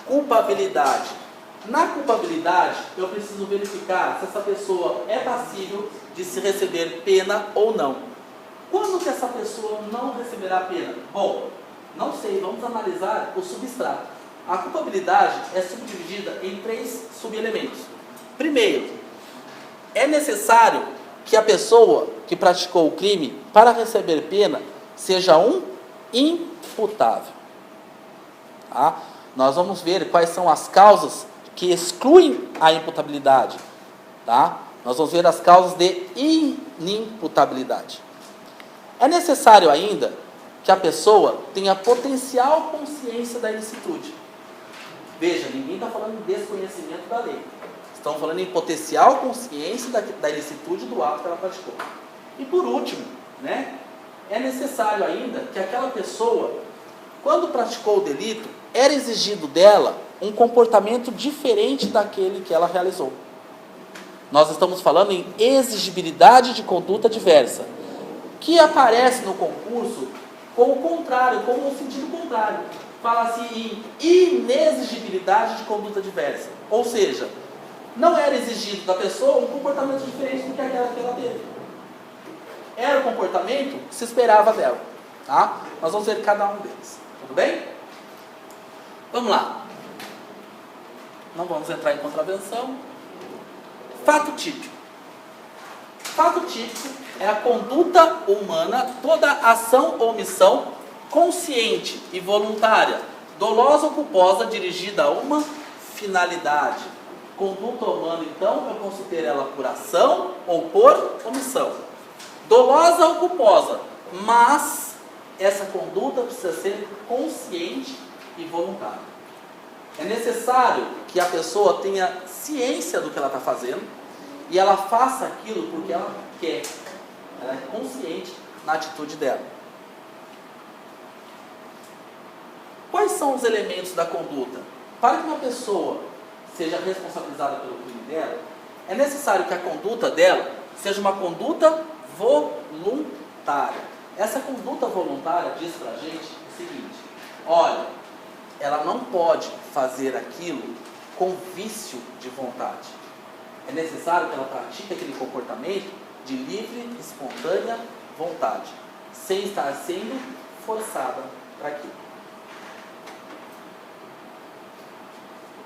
Culpabilidade. Na culpabilidade, eu preciso verificar se essa pessoa é passível de se receber pena ou não. Quando que essa pessoa não receberá pena? Bom, não sei, vamos analisar o substrato. A culpabilidade é subdividida em 3 subelementos. Primeiro, é necessário que a pessoa que praticou o crime, para receber pena, seja um imputável. Tá? Nós vamos ver quais são as causas que excluem a imputabilidade. Tá? Nós vamos ver as causas de inimputabilidade. É necessário ainda que a pessoa tenha potencial consciência da ilicitude. Veja, ninguém está falando em desconhecimento da lei. Estão falando em potencial consciência da ilicitude do ato que ela praticou. E por último, né, é necessário ainda que aquela pessoa, quando praticou o delito, era exigido dela um comportamento diferente daquele que ela realizou. Nós estamos falando em exigibilidade de conduta diversa, que aparece no concurso com o contrário, com o sentido contrário. Fala-se em inexigibilidade de conduta diversa. Ou seja, não era exigido da pessoa um comportamento diferente do que aquela que ela teve. Era o comportamento que se esperava dela. Tá? Nós vamos ver cada um deles. Tudo bem? Vamos lá. Não vamos entrar em contravenção. Fato típico. Fato típico é a conduta humana, toda ação ou omissão consciente e voluntária, dolosa ou culposa, dirigida a uma finalidade. Conduta humana, então, eu considero ela por ação ou por omissão. Dolosa ou culposa, mas essa conduta precisa ser consciente e voluntária. É necessário que a pessoa tenha ciência do que ela está fazendo e ela faça aquilo porque ela quer. Ela é consciente na atitude dela. Quais são os elementos da conduta? Para que uma pessoa seja responsabilizada pelo crime dela, é necessário que a conduta dela seja uma conduta voluntária. Essa conduta voluntária diz pra gente o seguinte: olha, ela não pode fazer aquilo com vício de vontade. É necessário que ela pratique aquele comportamento de livre, espontânea vontade, sem estar sendo forçada para aquilo.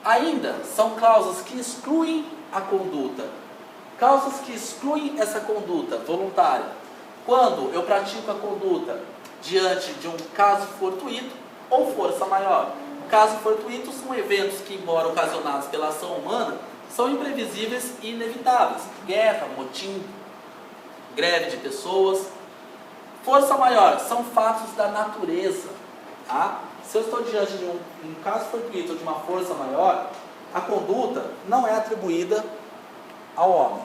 Ainda são causas que excluem a conduta. Causas que excluem essa conduta voluntária. Quando eu pratico a conduta diante de um caso fortuito ou força maior. Caso fortuito são eventos que, embora ocasionados pela ação humana, são imprevisíveis e inevitáveis. Guerra, motim, greve de pessoas. Força maior são fatos da natureza. Tá? Se eu estou diante de um caso fortuito ou de uma força maior, a conduta não é atribuída ao homem.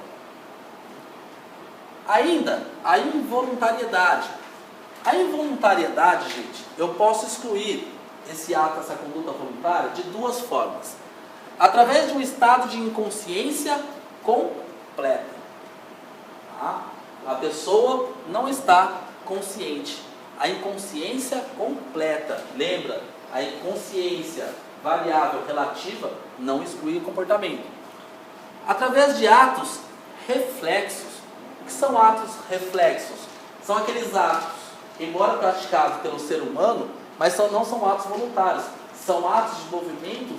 Ainda, a involuntariedade. A involuntariedade, gente, eu posso excluir esse ato, essa conduta voluntária, de 2 formas. Através de um estado de inconsciência completa. Tá? A pessoa não está consciente. A inconsciência completa, lembra? A inconsciência variável relativa não exclui o comportamento. Através de atos reflexos. O que são atos reflexos? São aqueles atos, embora praticados pelo ser humano, mas não são atos voluntários. São atos de movimentos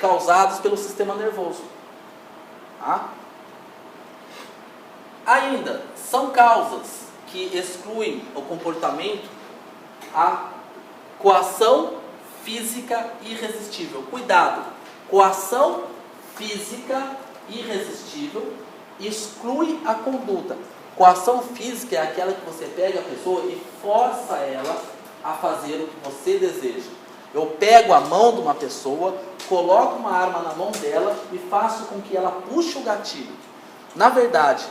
causados pelo sistema nervoso. Tá? Ainda, são causas que excluem o comportamento, a coação física irresistível. Cuidado, coação física irresistível exclui a conduta. Coação física é aquela que você pega a pessoa e força ela a fazer o que você deseja. Eu pego a mão de uma pessoa, coloco uma arma na mão dela e faço com que ela puxe o gatilho. Na verdade,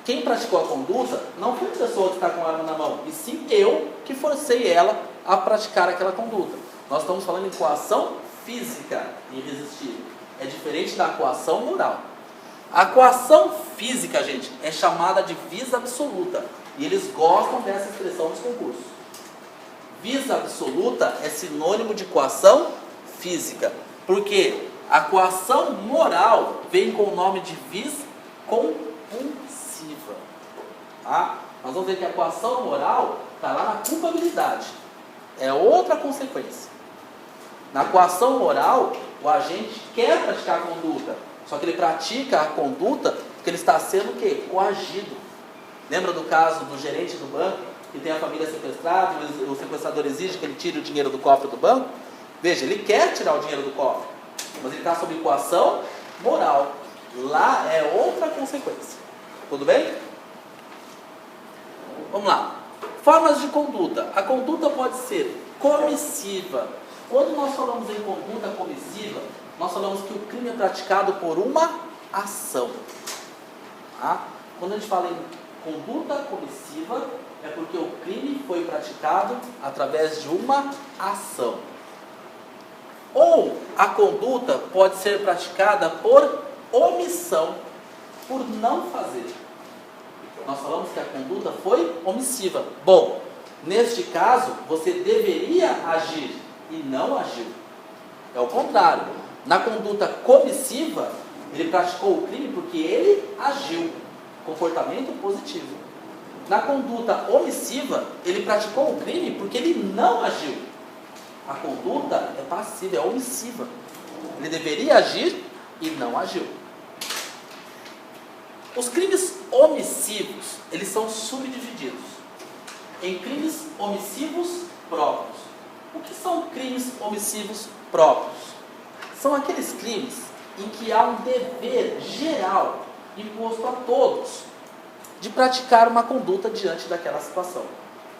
quem praticou a conduta não foi a pessoa que está com a arma na mão, e sim eu que forcei ela a praticar aquela conduta. Nós estamos falando em coação física irresistível. É diferente da coação moral. A coação física, gente, é chamada de vis absoluta. E eles gostam dessa expressão nos concursos. Vis absoluta é sinônimo de coação física. Porque A coação moral vem com o nome de vis compulsiva. Tá? Nós vamos ver que a coação moral está lá na culpabilidade. É outra consequência. Na coação moral, o agente quer praticar a conduta, só que ele pratica a conduta porque ele está sendo o quê? Coagido. Lembra do caso do gerente do banco, que tem a família sequestrada, o sequestrador exige que ele tire o dinheiro do cofre do banco? Veja, ele quer tirar o dinheiro do cofre, mas ele está sob coação moral. Lá é outra consequência. Tudo bem? Vamos lá. Formas de conduta. A conduta pode ser comissiva. Quando nós falamos em conduta comissiva, nós falamos que o crime é praticado por uma ação. Tá? Quando a gente fala em conduta comissiva, é porque o crime foi praticado através de uma ação. Ou a conduta pode ser praticada por omissão, por não fazer. Nós falamos que a conduta foi omissiva. Bom, neste caso, você deveria agir e não agiu. É o contrário. Na conduta comissiva, ele praticou o crime porque ele agiu. Comportamento positivo. Na conduta omissiva, ele praticou o crime porque ele não agiu. A conduta é passiva, é omissiva. Ele deveria agir e não agiu. Os crimes omissivos, eles são subdivididos em crimes omissivos próprios. O que são crimes omissivos próprios? São aqueles crimes em que há um dever geral imposto a todos de praticar uma conduta diante daquela situação.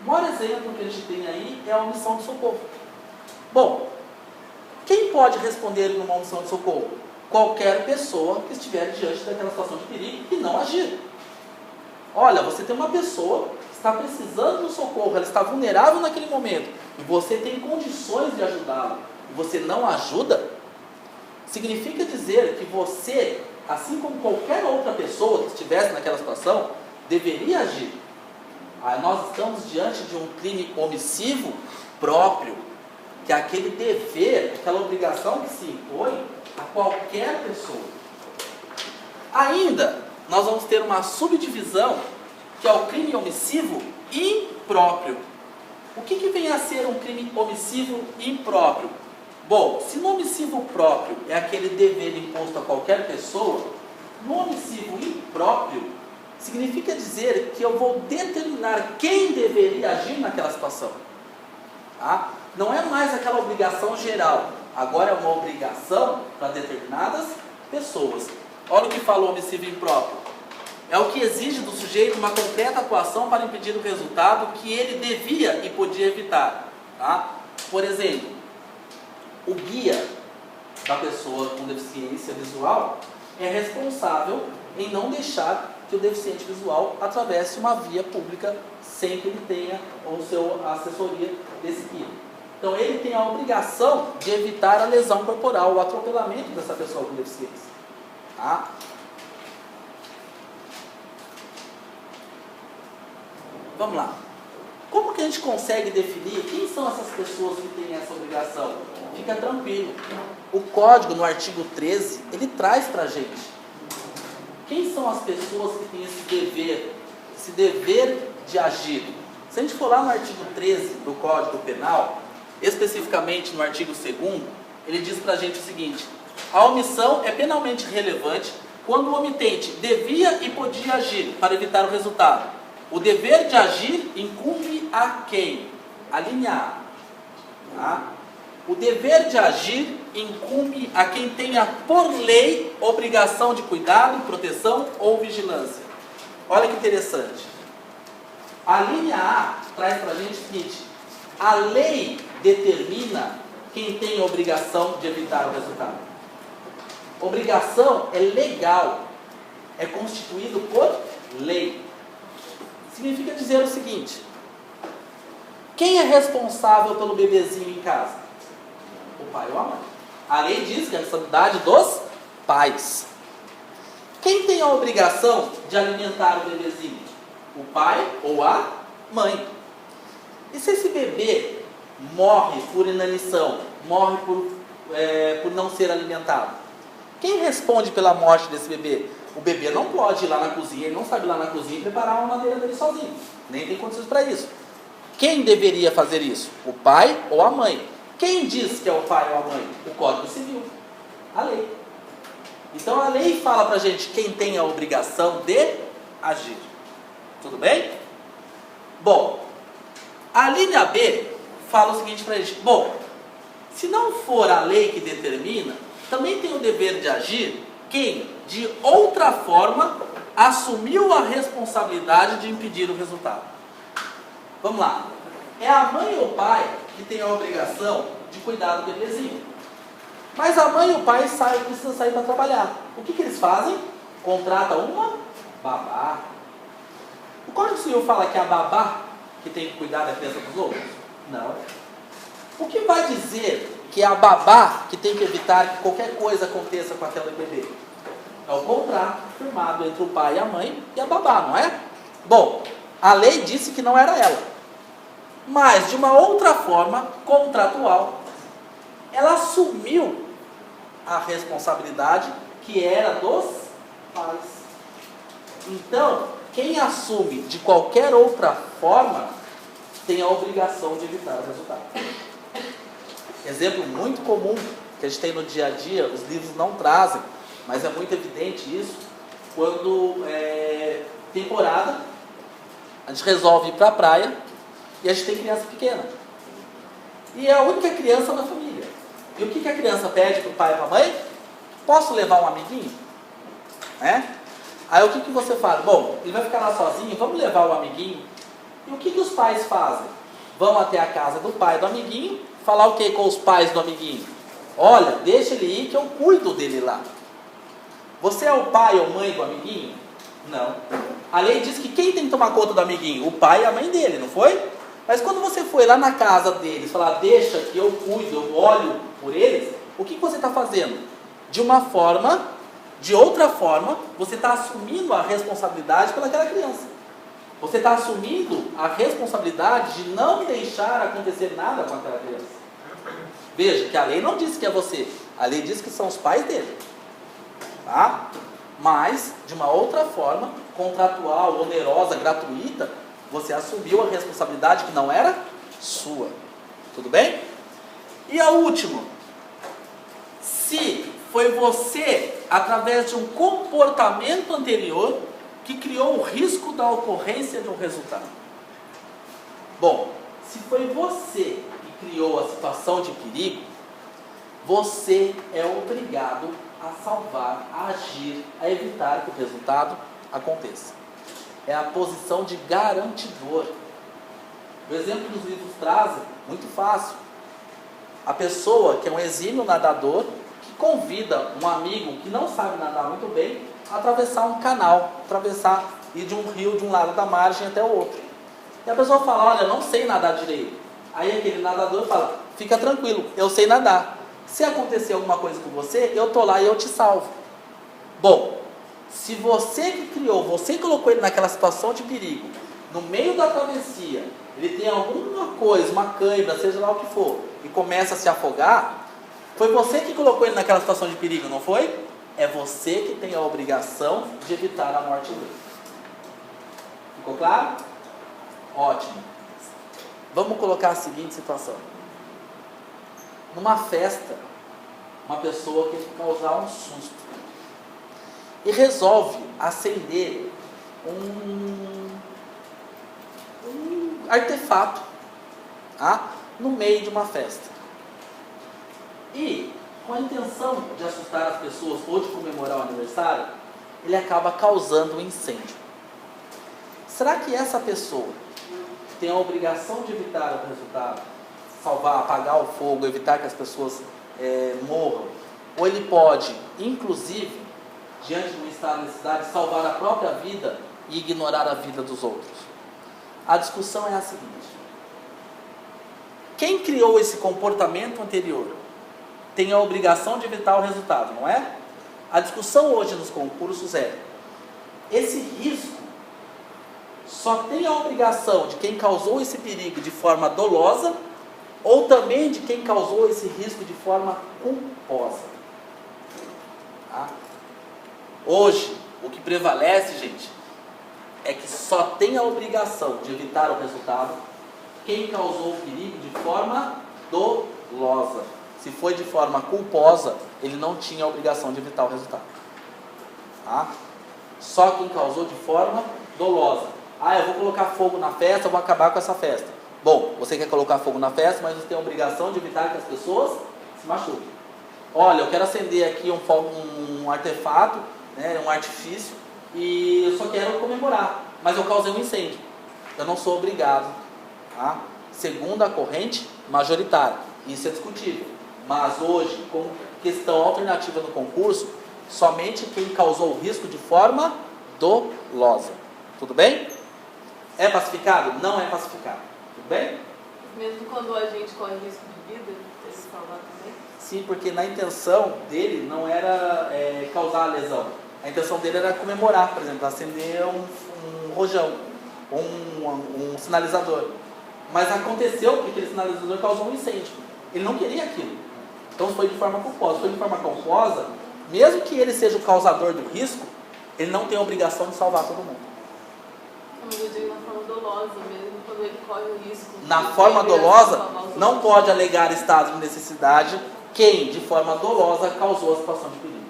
O maior exemplo que a gente tem aí é a omissão de socorro. Bom, quem pode responder numa omissão de socorro? Qualquer pessoa que estiver diante daquela situação de perigo e não agir. Olha, você tem uma pessoa que está precisando de socorro, ela está vulnerável naquele momento, e você tem condições de ajudá-la, e você não ajuda, significa dizer que você, assim como qualquer outra pessoa que estivesse naquela situação, deveria agir. Nós estamos diante de um crime omissivo próprio, que é aquele dever, aquela obrigação que se impõe a qualquer pessoa. Ainda, nós vamos ter uma subdivisão, que é o crime omissivo impróprio. O que vem a ser um crime omissivo impróprio? Bom, se no omissivo próprio é aquele dever imposto a qualquer pessoa, no omissivo impróprio, significa dizer que eu vou determinar quem deveria agir naquela situação. Tá? Não é mais aquela obrigação geral, agora é uma obrigação para determinadas pessoas. Olha o que fala o omissivo impróprio. É o que exige do sujeito uma concreta atuação para impedir o resultado que ele devia e podia evitar. Tá? Por exemplo, o guia da pessoa com deficiência visual é responsável em não deixar que o deficiente visual atravesse uma via pública sem que ele tenha a assessoria desse guia. Então ele tem a obrigação de evitar a lesão corporal, o atropelamento dessa pessoa com deficiência. Tá? Vamos lá. Como que a gente consegue definir quem são essas pessoas que têm essa obrigação? Fica tranquilo. O código, no artigo 13, ele traz para a gente. Quem são as pessoas que têm esse dever de agir? Se a gente for lá no artigo 13 do Código Penal, especificamente no artigo 2º, ele diz para a gente o seguinte: a omissão é penalmente relevante quando o omitente devia e podia agir para evitar o resultado. O dever de agir incumbe a quem? A linha A. Tá? O dever de agir incumbe a quem tenha por lei obrigação de cuidado, proteção ou vigilância. Olha que interessante. A linha A traz para a gente o seguinte: a lei determina quem tem a obrigação de evitar o resultado. Obrigação é legal, é constituído por lei. Significa dizer o seguinte: quem é responsável pelo bebezinho em casa? O pai ou a mãe. A lei diz que é a responsabilidade dos pais. Quem tem a obrigação de alimentar o bebezinho? O pai ou a mãe. E se esse bebê morre por inanição, morre por não ser alimentado? Quem responde pela morte desse bebê? O bebê não pode ir lá na cozinha, ele não sabe ir lá na cozinha e preparar uma madeira dele sozinho. Nem tem condições para isso. Quem deveria fazer isso? O pai ou a mãe? Quem diz que é o pai ou a mãe? O Código Civil. A lei. Então a lei fala pra gente quem tem a obrigação de agir. Tudo bem? Bom, a linha B fala o seguinte pra gente. Bom, se não for a lei que determina, também tem o dever de agir quem, de outra forma, assumiu a responsabilidade de impedir o resultado. Vamos lá. É a mãe ou o pai que tem a obrigação de cuidar do bebezinho. Mas a mãe e o pai precisam sair para trabalhar. O que eles fazem? Contrata uma babá. O Código Civil fala que é a babá que tem que cuidar da criança dos outros? Não. O que vai dizer que é a babá que tem que evitar que qualquer coisa aconteça com aquele bebê? É o contrato firmado entre o pai e a mãe e a babá, não é? Bom, a lei disse que não era ela. Mas, de uma outra forma contratual, ela assumiu a responsabilidade que era dos pais. Então, quem assume de qualquer outra forma tem a obrigação de evitar o resultado. Exemplo muito comum que a gente tem no dia a dia, os livros não trazem, mas é muito evidente isso, quando temporada, a gente resolve ir para a praia e a gente tem criança pequena. E é a única criança da família. E o que a criança pede para o pai e para a mãe? Posso levar um amiguinho? Aí o que você fala? Bom, ele vai ficar lá sozinho, vamos levar o amiguinho. E o que os pais fazem? Vão até a casa do pai do amiguinho, falar o que com os pais do amiguinho? Olha, deixa ele ir que eu cuido dele lá. Você é o pai ou mãe do amiguinho? Não. A lei diz que quem tem que tomar conta do amiguinho? O pai e a mãe dele, não foi? Mas quando você foi lá na casa deles, falar, deixa que eu cuido, eu olho por eles, o que você está fazendo? De outra forma, você está assumindo a responsabilidade pelaquela criança. Você está assumindo a responsabilidade de não deixar acontecer nada com aquela criança. Veja que a lei não disse que é você, a lei diz que são os pais dele. Tá? Mas, de uma outra forma, contratual, onerosa, gratuita, você assumiu a responsabilidade que não era sua. Tudo bem? E a última. Se foi você, através de um comportamento anterior, que criou o risco da ocorrência de um resultado. Bom, se foi você que criou a situação de perigo, você é obrigado a salvar, a agir, a evitar que o resultado aconteça. É a posição de garantidor. O exemplo que os livros trazem, muito fácil. A pessoa que é um exímio nadador, que convida um amigo que não sabe nadar muito bem, a atravessar um canal, ir de um rio de um lado da margem até o outro. E a pessoa fala, olha, não sei nadar direito. Aí aquele nadador fala, fica tranquilo, eu sei nadar. Se acontecer alguma coisa com você, eu estou lá e eu te salvo. Bom, se você que criou, você colocou ele naquela situação de perigo, no meio da travessia, ele tem alguma coisa, uma cãibra, seja lá o que for, e começa a se afogar, foi você que colocou ele naquela situação de perigo, não foi? É você que tem a obrigação de evitar a morte dele. Ficou claro? Ótimo. Vamos colocar a seguinte situação. Numa festa, uma pessoa quer causar um susto e resolve acender um artefato no meio de uma festa. E, com a intenção de assustar as pessoas ou de comemorar o aniversário, ele acaba causando um incêndio. Será que essa pessoa tem a obrigação de evitar o resultado, salvar, apagar o fogo, evitar que as pessoas morram? Ou ele pode, inclusive, diante de um estado de necessidade, salvar a própria vida e ignorar a vida dos outros? A discussão é a seguinte: quem criou esse comportamento anterior tem a obrigação de evitar o resultado, não é? A discussão hoje nos concursos é: esse risco só tem a obrigação de quem causou esse perigo de forma dolosa ou também de quem causou esse risco de forma culposa? Tá? Hoje, o que prevalece, gente, é que só tem a obrigação de evitar o resultado quem causou o perigo de forma dolosa. Se foi de forma culposa, ele não tinha a obrigação de evitar o resultado. Tá? Só quem causou de forma dolosa. Ah, eu vou colocar fogo na festa, eu vou acabar com essa festa. Bom, você quer colocar fogo na festa, mas você tem a obrigação de evitar que as pessoas se machuquem. Olha, eu quero acender aqui um artefato, né, um artifício, e eu só quero comemorar, mas eu causei um incêndio. Eu não sou obrigado. Tá? Segundo a corrente majoritária. Isso é discutível. Mas hoje, como questão alternativa no concurso, somente quem causou o risco de forma dolosa. Tudo bem? É pacificado? Não é pacificado. Tudo bem? Mesmo quando a gente corre risco de vida, ele salvar também? Sim, porque na intenção dele não era causar a lesão. A intenção dele era comemorar, por exemplo, acender um rojão, um sinalizador. Mas aconteceu que aquele sinalizador causou um incêndio. Ele não queria aquilo. Então foi de forma culposa. Foi de forma culposa, mesmo que ele seja o causador do risco, ele não tem a obrigação de salvar todo mundo. Mas eu digo na forma dolosa mesmo, quando ele corre o risco. Na forma dolosa, não pode alegar estado de necessidade quem, de forma dolosa, causou a situação de perigo.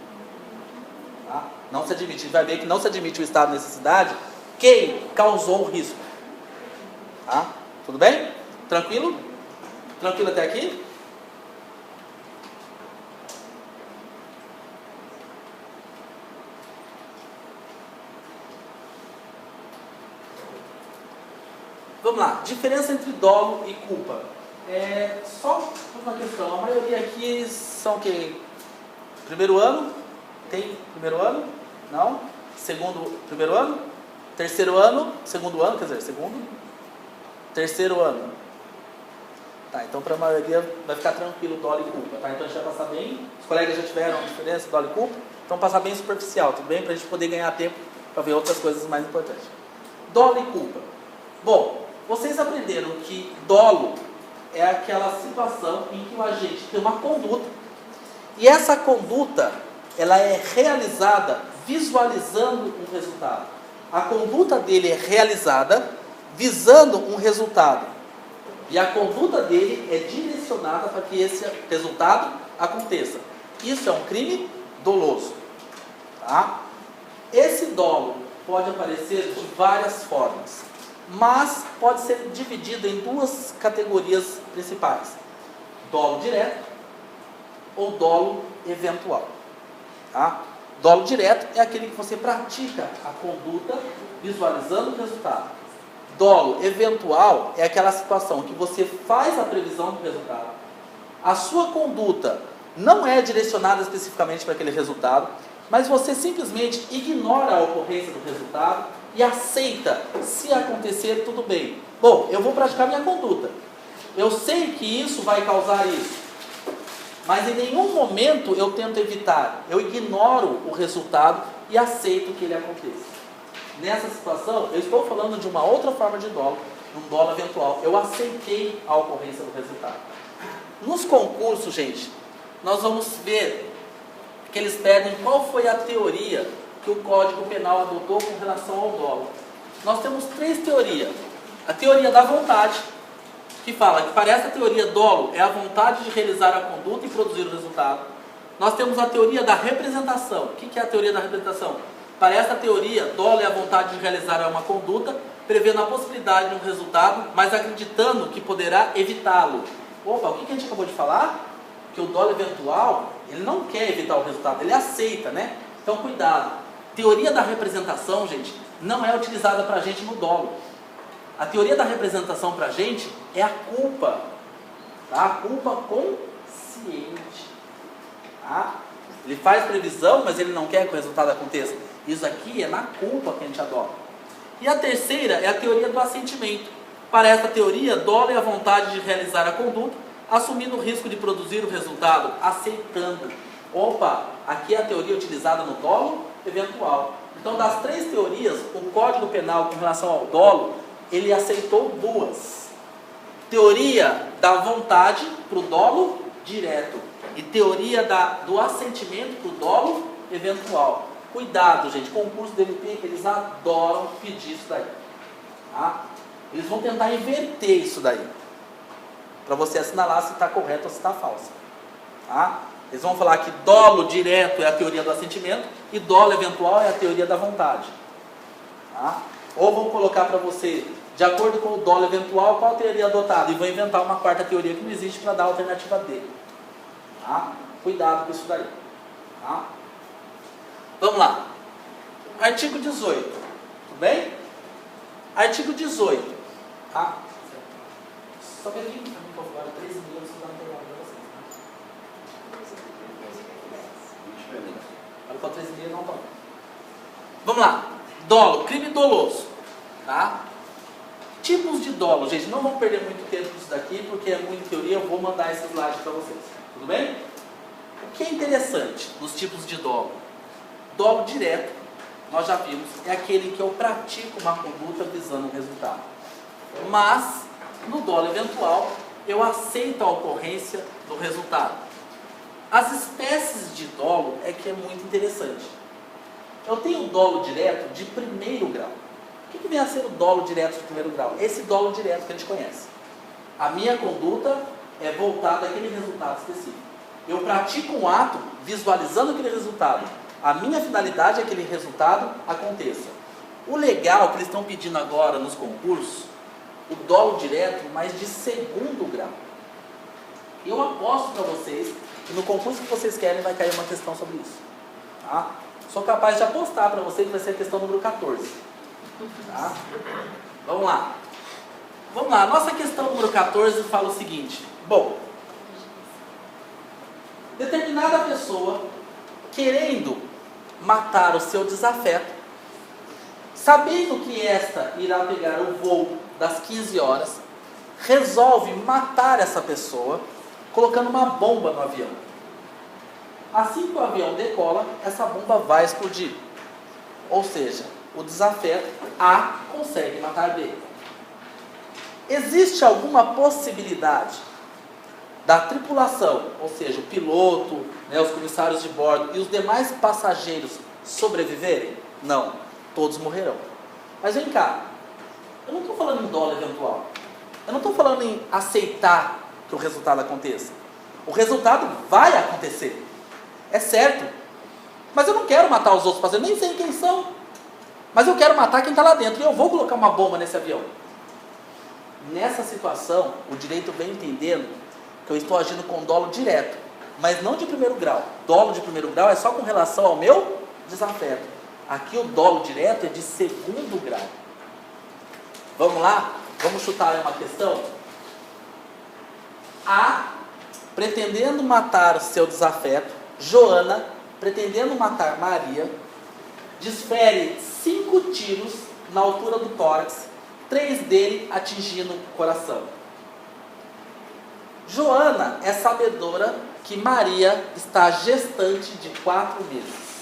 Tá? Não se admite. A gente vai ver que não se admite o estado de necessidade quem causou o risco. Tá? Tudo bem? Tranquilo? Tranquilo até aqui? Vamos lá, diferença entre dolo e culpa. Só uma questão, a maioria aqui são o quê? Primeiro ano? Tem primeiro ano? Não? Segundo, primeiro ano? Terceiro ano? Segundo ano, quer dizer, segundo? Terceiro ano. Tá, então para a maioria vai ficar tranquilo dolo e culpa, tá? Então a gente vai passar bem, os colegas já tiveram a diferença dolo e culpa, então passar bem superficial, tudo bem? Para a gente poder ganhar tempo para ver outras coisas mais importantes. Dolo e culpa. Bom, vocês aprenderam que dolo é aquela situação em que o agente tem uma conduta e essa conduta ela é realizada visualizando um resultado. A conduta dele é realizada visando um resultado e a conduta dele é direcionada para que esse resultado aconteça. Isso é um crime doloso. Tá? Esse dolo pode aparecer de várias formas, mas pode ser dividido em duas categorias principais: dolo direto ou dolo eventual. Tá? Dolo direto é aquele que você pratica a conduta visualizando o resultado. Dolo eventual é aquela situação que você faz a previsão do resultado. A sua conduta não é direcionada especificamente para aquele resultado, mas você simplesmente ignora a ocorrência do resultado e aceita, se acontecer, tudo bem. Bom, eu vou praticar minha conduta. Eu sei que isso vai causar isso, mas em nenhum momento eu tento evitar. Eu ignoro o resultado e aceito que ele aconteça. Nessa situação, eu estou falando de uma outra forma de dolo, um dolo eventual. Eu aceitei a ocorrência do resultado. Nos concursos, gente, nós vamos ver que eles pedem qual foi a teoria que o Código Penal adotou com relação ao dolo. Nós temos três teorias. A teoria da vontade, que fala que para essa teoria dolo é a vontade de realizar a conduta e produzir o resultado. Nós temos a teoria da representação. O que é a teoria da representação? Para essa teoria, dolo é a vontade de realizar uma conduta, prevendo a possibilidade de um resultado, mas acreditando que poderá evitá-lo. Opa, o que a gente acabou de falar? Que o dolo eventual, ele não quer evitar o resultado, ele aceita, né? Então, cuidado. Teoria da representação, gente, não é utilizada para a gente no dolo. A teoria da representação para a gente é a culpa, tá? A culpa consciente, tá? Ele faz previsão, mas ele não quer que o resultado aconteça. Isso aqui é na culpa que a gente adota. E a terceira é a teoria do assentimento. Para essa teoria, dolo é a vontade de realizar a conduta, assumindo o risco de produzir o resultado, aceitando. Opa, aqui é a teoria utilizada no dolo eventual. Então, das três teorias, o Código Penal com relação ao dolo, ele aceitou duas. Teoria da vontade para o dolo direto e teoria do assentimento para o dolo eventual. Cuidado, gente, concurso do MP, eles adoram pedir isso daí. Tá? Eles vão tentar inverter isso daí, para você assinalar se está correto ou se está falso. Tá? Eles vão falar que dolo direto é a teoria do assentimento e dolo eventual é a teoria da vontade. Tá? Ou vão colocar para você, de acordo com o dolo eventual, qual teoria adotada, e vão inventar uma quarta teoria que não existe para dar a alternativa D. Tá? Cuidado com isso daí. Tá? Vamos lá. Artigo 18. Tudo bem? Artigo 18. Tá? Só que aqui, por favor, 13 minutos para não pegar para vocês. Tá? Para 13 minutos não tá. Vamos lá. Dolo, crime doloso. Tá? Tipos de dolo, gente, não vamos perder muito tempo nisso daqui, porque é muita teoria, eu vou mandar esse slide para vocês. Tudo bem? O que é interessante nos tipos de dolo? Dolo direto, nós já vimos, é aquele que eu pratico uma conduta visando um resultado. Mas, no dolo eventual, eu aceito a ocorrência do resultado. As espécies de dolo é que é muito interessante. Eu tenho o dolo direto de primeiro grau. O que vem a ser o dolo direto de primeiro grau? Esse dolo direto que a gente conhece. A minha conduta é voltada àquele resultado específico. Eu pratico um ato visualizando aquele resultado. A minha finalidade é que aquele resultado aconteça. O legal que eles estão pedindo agora nos concursos, o dolo direto, mas de segundo grau. Eu aposto para vocês que no concurso que vocês querem vai cair uma questão sobre isso. Tá? Sou capaz de apostar para vocês que vai ser a questão número 14. Tá? Vamos lá. Vamos lá. Nossa questão número 14 fala o seguinte. Bom, determinada pessoa querendo matar o seu desafeto, sabendo que esta irá pegar o voo das 15 horas, resolve matar essa pessoa colocando uma bomba no avião. Assim que o avião decola, essa bomba vai explodir. Ou seja, o desafeto A consegue matar B. Existe alguma possibilidade da tripulação, ou seja, o piloto, os comissários de bordo e os demais passageiros sobreviverem? Não, todos morrerão. Mas vem cá, eu não estou falando em dolo eventual. Eu não estou falando em aceitar que o resultado aconteça. O resultado vai acontecer. É certo. Mas eu não quero matar os outros passageiros, nem sei quem são. Mas eu quero matar quem está lá dentro e eu vou colocar uma bomba nesse avião. Nessa situação, o direito vem entendendo que eu estou agindo com dolo direto, mas não de primeiro grau. Dolo de primeiro grau é só com relação ao meu desafeto. Aqui o dolo direto é de segundo grau. Vamos lá? Vamos chutar uma questão? A, pretendendo matar o seu desafeto, Joana, pretendendo matar Maria, desfere 5 tiros na altura do tórax, 3 dele atingindo o coração. Joana é sabedora que Maria está gestante de 4 meses.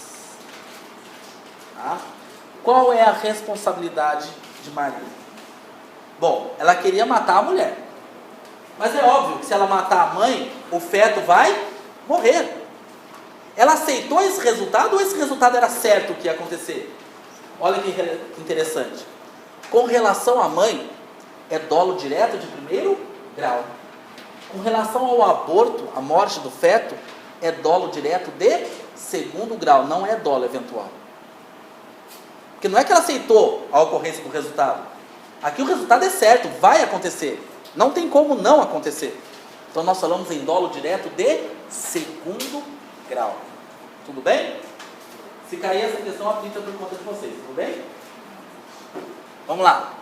Tá? Qual é a responsabilidade de Maria? Bom, ela queria matar a mulher. Mas é óbvio que se ela matar a mãe, o feto vai morrer. Ela aceitou esse resultado ou esse resultado era certo que ia acontecer? Olha que interessante. Com relação à mãe, é dolo direto de primeiro grau. Com relação ao aborto, a morte do feto, é dolo direto de segundo grau, não é dolo eventual. Porque não é que ela aceitou a ocorrência do resultado. Aqui o resultado é certo, vai acontecer. Não tem como não acontecer. Então nós falamos em dolo direto de segundo grau. Tudo bem? Se cair essa questão, aplica por conta de vocês. Tudo bem? Vamos lá.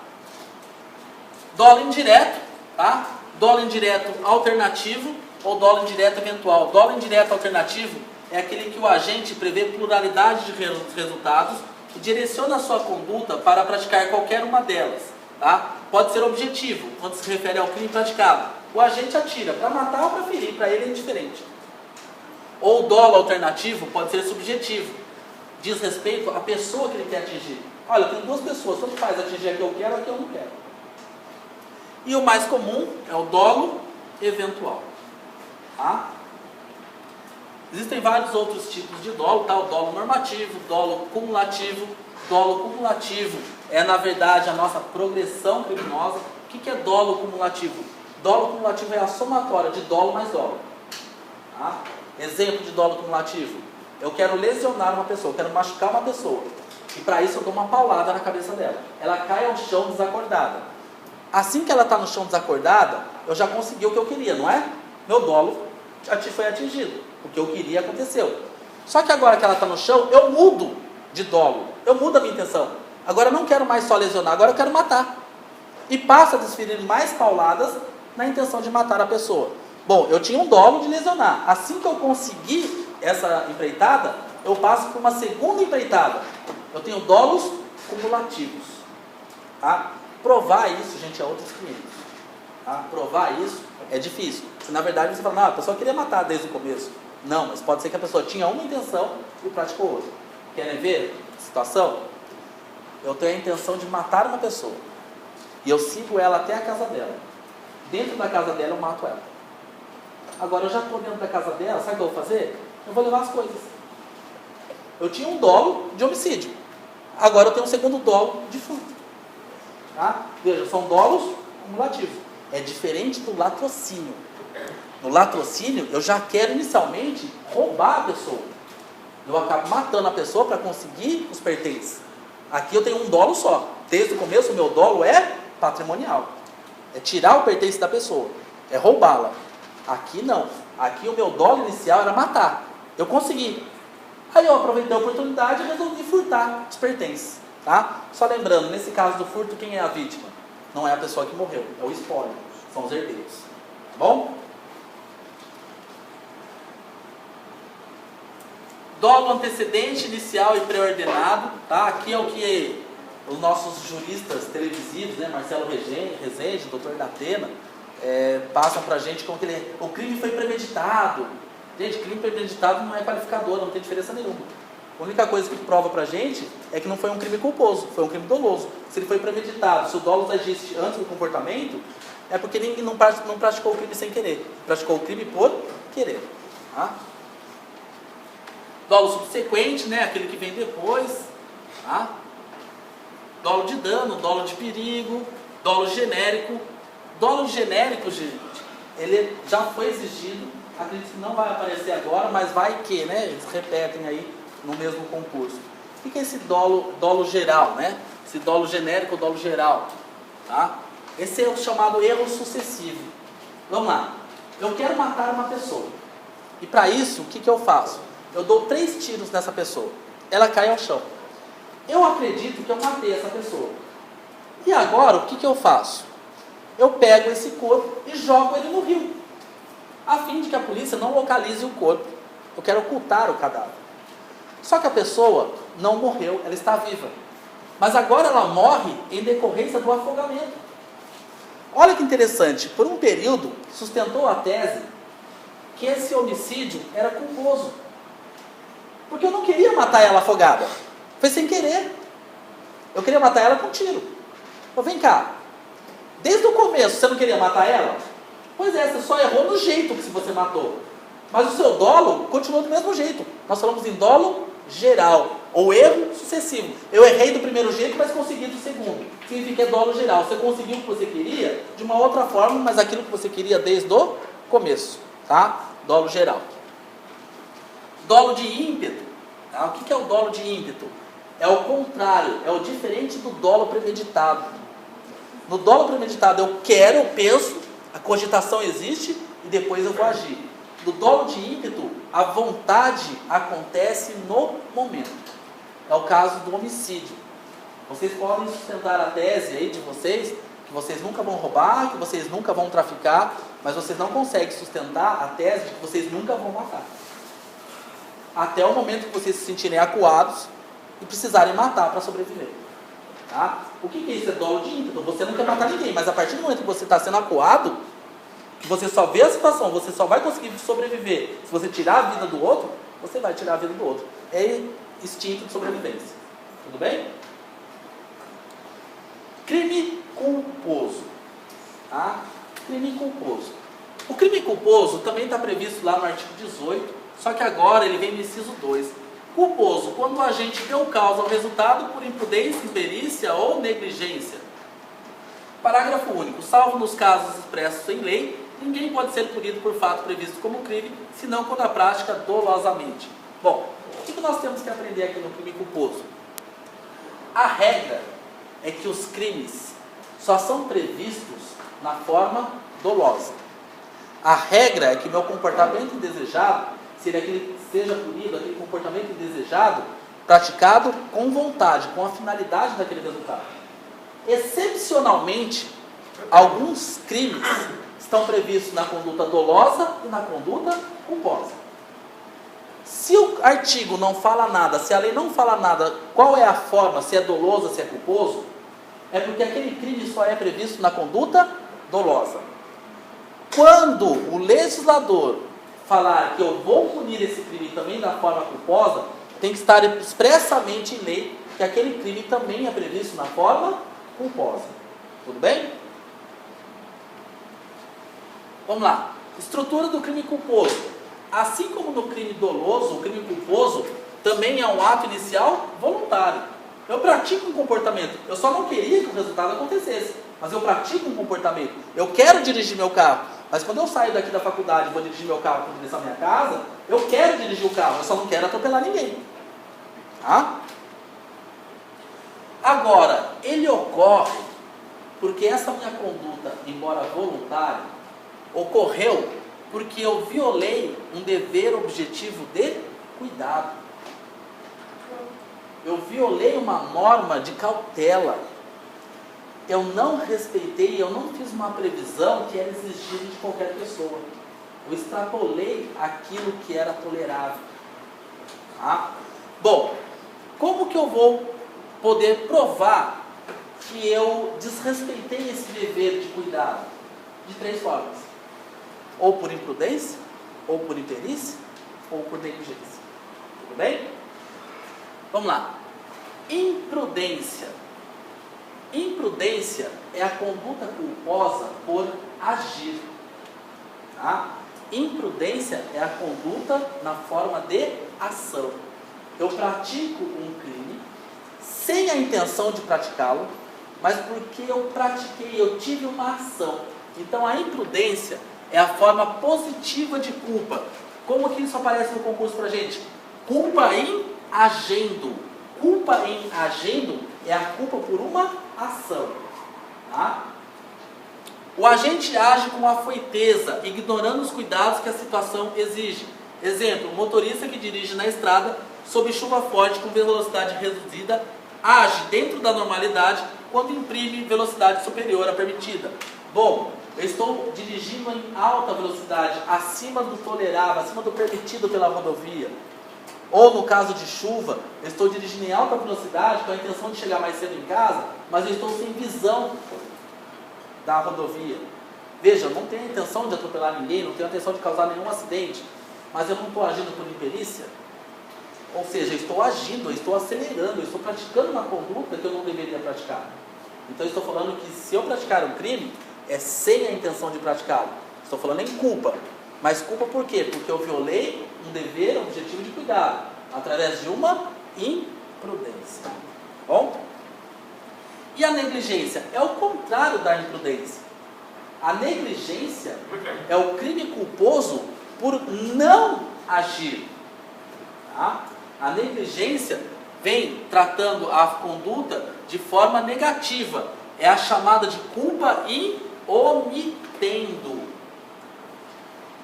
Dolo indireto, tá? Dolo indireto alternativo ou dolo indireto eventual. Dolo indireto alternativo é aquele que o agente prevê pluralidade de resultados e direciona a sua conduta para praticar qualquer uma delas. Tá? Pode ser objetivo, quando se refere ao crime praticado. O agente atira para matar ou para ferir, para ele é indiferente. Ou o dolo alternativo pode ser subjetivo, diz respeito à pessoa que ele quer atingir. Olha, eu tenho 2 pessoas, tanto faz atingir a que eu quero ou a que eu não quero. E o mais comum é o dolo eventual. Tá? Existem vários outros tipos de dolo, tá? O dolo normativo, dolo cumulativo. Dolo cumulativo é, na verdade, a nossa progressão criminosa. O que é dolo cumulativo? Dolo cumulativo é a somatória de dolo mais dolo. Tá? Exemplo de dolo cumulativo. Eu quero lesionar uma pessoa, eu quero machucar uma pessoa. E para isso eu dou uma paulada na cabeça dela. Ela cai ao chão desacordada. Assim que ela está no chão desacordada, eu já consegui o que eu queria, não é? Meu dolo foi atingido. O que eu queria aconteceu. Só que agora que ela está no chão, eu mudo de dolo. Eu mudo a minha intenção. Agora eu não quero mais só lesionar, agora eu quero matar. E passo a desferir mais pauladas na intenção de matar a pessoa. Bom, eu tinha um dolo de lesionar. Assim que eu consegui essa empreitada, eu passo por uma segunda empreitada. Eu tenho dolos cumulativos. Tá? Provar isso, gente, é outros 500. Tá? Provar isso é difícil. Se na verdade você fala, não, a pessoa queria matar desde o começo. Não, mas pode ser que a pessoa tinha uma intenção e praticou outra. Querem ver a situação? Eu tenho a intenção de matar uma pessoa. E eu sigo ela até a casa dela. Dentro da casa dela eu mato ela. Agora eu já estou dentro da casa dela, sabe o que eu vou fazer? Eu vou levar as coisas. Eu tinha um dolo de homicídio. Agora eu tenho um segundo dolo de furto. Tá? Veja, são dolos cumulativos. É diferente do latrocínio. No latrocínio, eu já quero inicialmente roubar a pessoa. Eu acabo matando a pessoa para conseguir os pertences. Aqui eu tenho um dolo só. Desde o começo, o meu dolo é patrimonial. É tirar o pertence da pessoa. É roubá-la. Aqui não. Aqui o meu dolo inicial era matar. Eu consegui. Aí eu aproveitei a oportunidade e resolvi furtar os pertences. Tá? Só lembrando, nesse caso do furto, quem é a vítima? Não é a pessoa que morreu. É o espólio. São os herdeiros. Tá bom? Dolo antecedente, inicial e pré-ordenado. Tá? Aqui é o que os nossos juristas televisivos, né, Marcelo Rezende, doutor Datena, passam pra gente como que o crime foi premeditado. Gente, crime premeditado não é qualificador, não tem diferença nenhuma. A única coisa que prova pra gente é que não foi um crime culposo, foi um crime doloso. Se ele foi premeditado, se o dolo existe antes do comportamento, é porque ninguém não praticou o crime sem querer. Praticou o crime por querer. Tá? Dolo subsequente, né, aquele que vem depois. Tá? Dolo de dano, dolo de perigo, dolo genérico. Dolo genérico, gente, ele já foi exigido. Acredito que não vai aparecer agora, mas vai que, né? Eles repetem aí no mesmo concurso. O que é esse dolo geral, né? Esse dolo genérico, dolo geral. Tá? Esse é o chamado erro sucessivo. Vamos lá. Eu quero matar uma pessoa. E para isso, o que eu faço? Eu dou 3 tiros nessa pessoa. Ela cai ao chão. Eu acredito que eu matei essa pessoa. E agora, o que eu faço? Eu pego esse corpo e jogo ele no rio, a fim de que a polícia não localize o corpo. Eu quero ocultar o cadáver. Só que a pessoa não morreu, ela está viva. Mas agora ela morre em decorrência do afogamento. Olha que interessante, por um período sustentou a tese que esse homicídio era culposo. Porque eu não queria matar ela afogada. Foi sem querer. Eu queria matar ela com tiro. Então vem cá. Desde o começo você não queria matar ela? Pois é, você só errou no jeito que você matou. Mas o seu dolo continuou do mesmo jeito. Nós falamos em dolo geral, ou erro sucessivo. Eu errei do primeiro jeito, mas consegui do segundo. Significa dolo geral. Você conseguiu o que você queria de uma outra forma, mas aquilo que você queria desde o começo. Tá? Dolo geral. Dolo de ímpeto. Tá? O que é o dolo de ímpeto? É o contrário, é o diferente do dolo premeditado. No dolo premeditado eu quero, eu penso, a cogitação existe e depois eu vou agir. No dolo de ímpeto, a vontade acontece no momento. É o caso do homicídio. Vocês podem sustentar a tese aí de vocês, que vocês nunca vão roubar, que vocês nunca vão traficar, mas vocês não conseguem sustentar a tese de que vocês nunca vão matar. Até o momento que vocês se sentirem acuados e precisarem matar para sobreviver. Tá? O que é isso? É dolo de ímpeto. Você não quer matar ninguém, mas a partir do momento que você está sendo acuado, que você só vê a situação, você só vai conseguir sobreviver se você tirar a vida do outro, você vai tirar a vida do outro. É instinto de sobrevivência. Tudo bem? Crime culposo. Tá? Crime culposo. O crime culposo também está previsto lá no artigo 18, Só que agora ele vem no inciso 2. Culposo, quando o agente deu causa ao resultado por imprudência, imperícia ou negligência. Parágrafo único. Salvo nos casos expressos em lei, ninguém pode ser punido por fato previsto como crime, senão quando a prática dolosamente. Bom, o que nós temos que aprender aqui no crime culposo? A regra é que os crimes só são previstos na forma dolosa. A regra é que meu comportamento indesejado seja punido, aquele comportamento indesejado, praticado com vontade, com a finalidade daquele resultado. Excepcionalmente, alguns crimes estão previstos na conduta dolosa e na conduta culposa. Se o artigo não fala nada, se a lei não fala nada, qual é a forma, se é doloso, se é culposo, é porque aquele crime só é previsto na conduta dolosa. Quando o legislador falar que eu vou punir esse crime também da forma culposa, tem que estar expressamente em lei que aquele crime também é previsto na forma culposa. Tudo bem? Vamos lá. Estrutura do crime culposo. Assim como no crime doloso, o crime culposo também é um ato inicial voluntário. Eu pratico um comportamento. Eu só não queria que o resultado acontecesse, mas eu pratico um comportamento. Eu quero dirigir meu carro, mas quando eu saio daqui da faculdade e vou dirigir meu carro para direção à minha casa, eu quero dirigir o carro, eu só não quero atropelar ninguém. Tá? Agora, ele ocorre porque essa minha conduta, embora voluntária, ocorreu porque eu violei um dever objetivo de cuidado. Eu violei uma norma de cautela. Eu não respeitei, eu não fiz uma previsão que era exigida de qualquer pessoa. Eu extrapolei aquilo que era tolerável. Tá? Bom, como que eu vou poder provar que eu desrespeitei esse dever de cuidado? De 3 formas. Ou por imprudência, ou por imperícia, ou por negligência. Tudo bem? Vamos lá. Imprudência. Imprudência é a conduta culposa por agir. Tá? Imprudência é a conduta na forma de ação. Eu pratico um crime sem a intenção de praticá-lo, mas porque eu pratiquei, eu tive uma ação. Então a imprudência é a forma positiva de culpa. Como que isso aparece no concurso pra gente? Culpa em agendo. Culpa em agendo é a culpa por uma ação. Tá? O agente age com afoiteza, ignorando os cuidados que a situação exige. Exemplo, o motorista que dirige na estrada sob chuva forte com velocidade reduzida age dentro da normalidade quando imprime velocidade superior à permitida. Bom, eu estou dirigindo em alta velocidade, acima do tolerável, acima do permitido pela rodovia. Ou no caso de chuva, eu estou dirigindo em alta velocidade com a intenção de chegar mais cedo em casa, mas eu estou sem visão da rodovia. Veja, eu não tenho a intenção de atropelar ninguém, não tenho a intenção de causar nenhum acidente, mas eu não estou agindo por imperícia. Ou seja, eu estou agindo, eu estou acelerando, eu estou praticando uma conduta que eu não deveria praticar. Então eu estou falando que se eu praticar um crime, é sem a intenção de praticá-lo. Estou falando em culpa. Mas culpa por quê? Porque eu violei um dever, um objetivo de cuidado, através de uma imprudência. Bom? E a negligência? É o contrário da imprudência. A negligência é o crime culposo por não agir. Tá? A negligência vem tratando a conduta de forma negativa. É a chamada de culpa omitendo.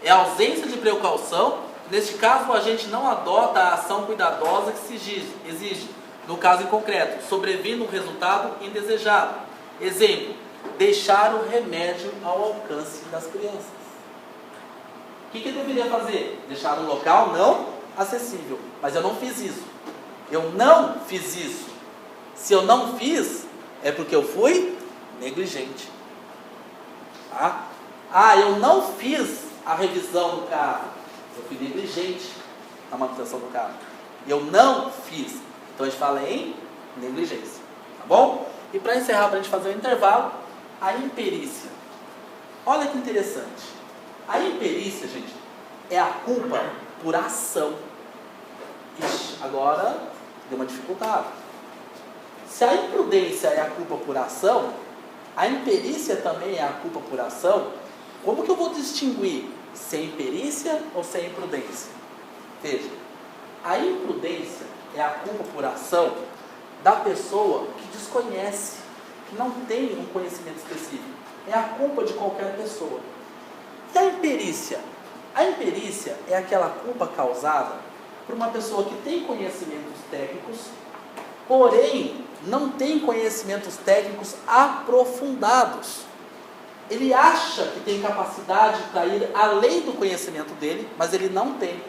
É a ausência de precaução. Neste caso, o agente não adota a ação cuidadosa que se exige. No caso em concreto, sobrevindo um resultado indesejado. Exemplo, deixar o remédio ao alcance das crianças. O que eu deveria fazer? Deixar um local não acessível. Mas eu não fiz isso. Eu não fiz isso. Se eu não fiz, é porque eu fui negligente. Tá? Ah, eu não fiz a revisão do carro. Eu fui negligente na manutenção do carro. Eu não fiz. Então a gente fala em negligência. Tá bom? E para encerrar, para a gente fazer um intervalo, a imperícia. Olha que interessante. A imperícia, gente, é a culpa por ação. Ixi, agora deu uma dificuldade. Se a imprudência é a culpa por ação, a imperícia também é a culpa por ação, como que eu vou distinguir se é imperícia ou se é imprudência? Veja, a imprudência é a culpa por ação da pessoa que desconhece, que não tem um conhecimento específico. É a culpa de qualquer pessoa. E a imperícia? A imperícia é aquela culpa causada por uma pessoa que tem conhecimentos técnicos, porém não tem conhecimentos técnicos aprofundados. Ele acha que tem capacidade para ir além do conhecimento dele, mas ele não tem.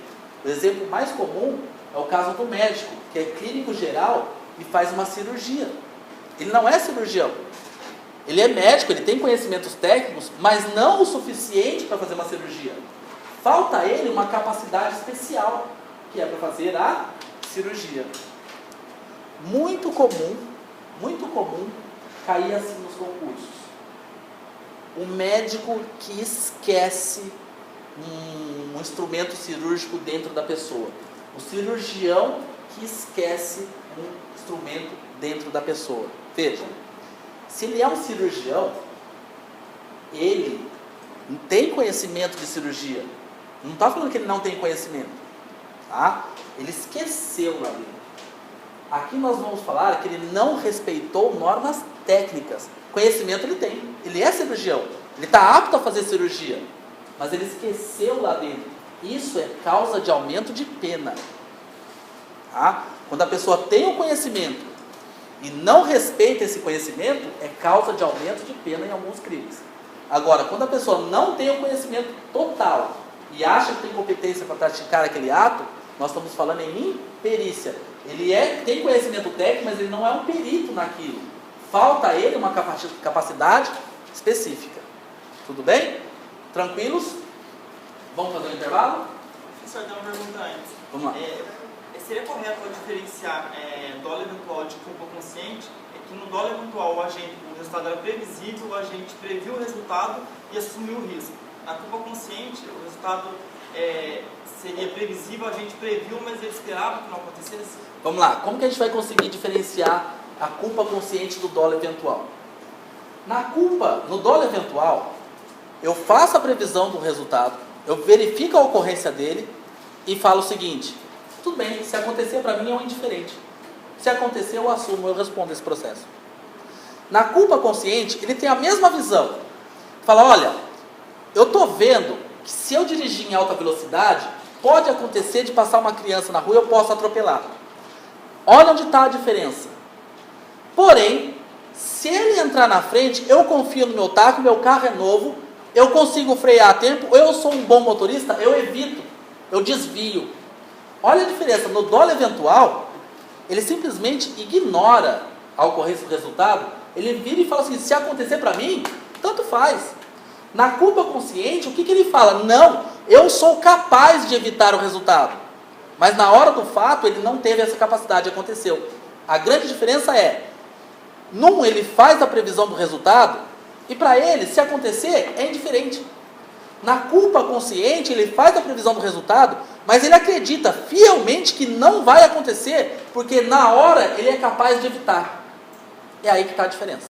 O exemplo mais comum é o caso do médico, que é clínico geral e faz uma cirurgia. Ele não é cirurgião. Ele é médico, ele tem conhecimentos técnicos, mas não o suficiente para fazer uma cirurgia. Falta a ele uma capacidade especial, que é para fazer a cirurgia. Muito comum cair assim nos concursos. O médico que esquece um instrumento cirúrgico dentro da pessoa. O cirurgião que esquece um instrumento dentro da pessoa. Veja, se ele é um cirurgião, ele tem conhecimento de cirurgia. Não está falando que ele não tem conhecimento. Tá? Ele esqueceu lá dentro. Aqui nós vamos falar que ele não respeitou normas técnicas. Conhecimento ele tem. Ele é cirurgião. Ele está apto a fazer cirurgia. Mas ele esqueceu lá dentro. Isso é causa de aumento de pena. Tá? Quando a pessoa tem o conhecimento e não respeita esse conhecimento, é causa de aumento de pena em alguns crimes. Agora, quando a pessoa não tem o conhecimento total e acha que tem competência para praticar aquele ato, nós estamos falando em imperícia. Ele tem conhecimento técnico, mas ele não é um perito naquilo. Falta a ele uma capacidade específica. Tudo bem? Tranquilos? Vamos fazer um intervalo? Professor, tem uma pergunta antes. Vamos lá. Seria correto diferenciar dolo eventual de culpa consciente? É que no dolo eventual o resultado era previsível, o agente previu o resultado e assumiu o risco. Na culpa consciente, o resultado seria previsível, a gente previu, mas ele esperava que não acontecesse? Vamos lá, como que a gente vai conseguir diferenciar a culpa consciente do dolo eventual? No dolo eventual, eu faço a previsão do resultado, eu verifico a ocorrência dele e falo o seguinte: tudo bem, se acontecer para mim é um indiferente. Se acontecer, eu assumo, eu respondo esse processo. Na culpa consciente, ele tem a mesma visão. Fala, olha, eu estou vendo que se eu dirigir em alta velocidade, pode acontecer de passar uma criança na rua e eu posso atropelar. Olha onde está a diferença. Porém, se ele entrar na frente, eu confio no meu taco, meu carro é novo, eu consigo frear a tempo, eu sou um bom motorista, eu evito, eu desvio. Olha a diferença, no dolo eventual, ele simplesmente ignora a ocorrência do resultado, ele vira e fala assim, se acontecer para mim, tanto faz. Na culpa consciente, o que ele fala? Não, eu sou capaz de evitar o resultado. Mas na hora do fato, ele não teve essa capacidade, aconteceu. A grande diferença é, ele faz a previsão do resultado, e para ele, se acontecer, é indiferente. Na culpa consciente, ele faz a previsão do resultado, mas ele acredita fielmente que não vai acontecer, porque na hora ele é capaz de evitar. É aí que está a diferença.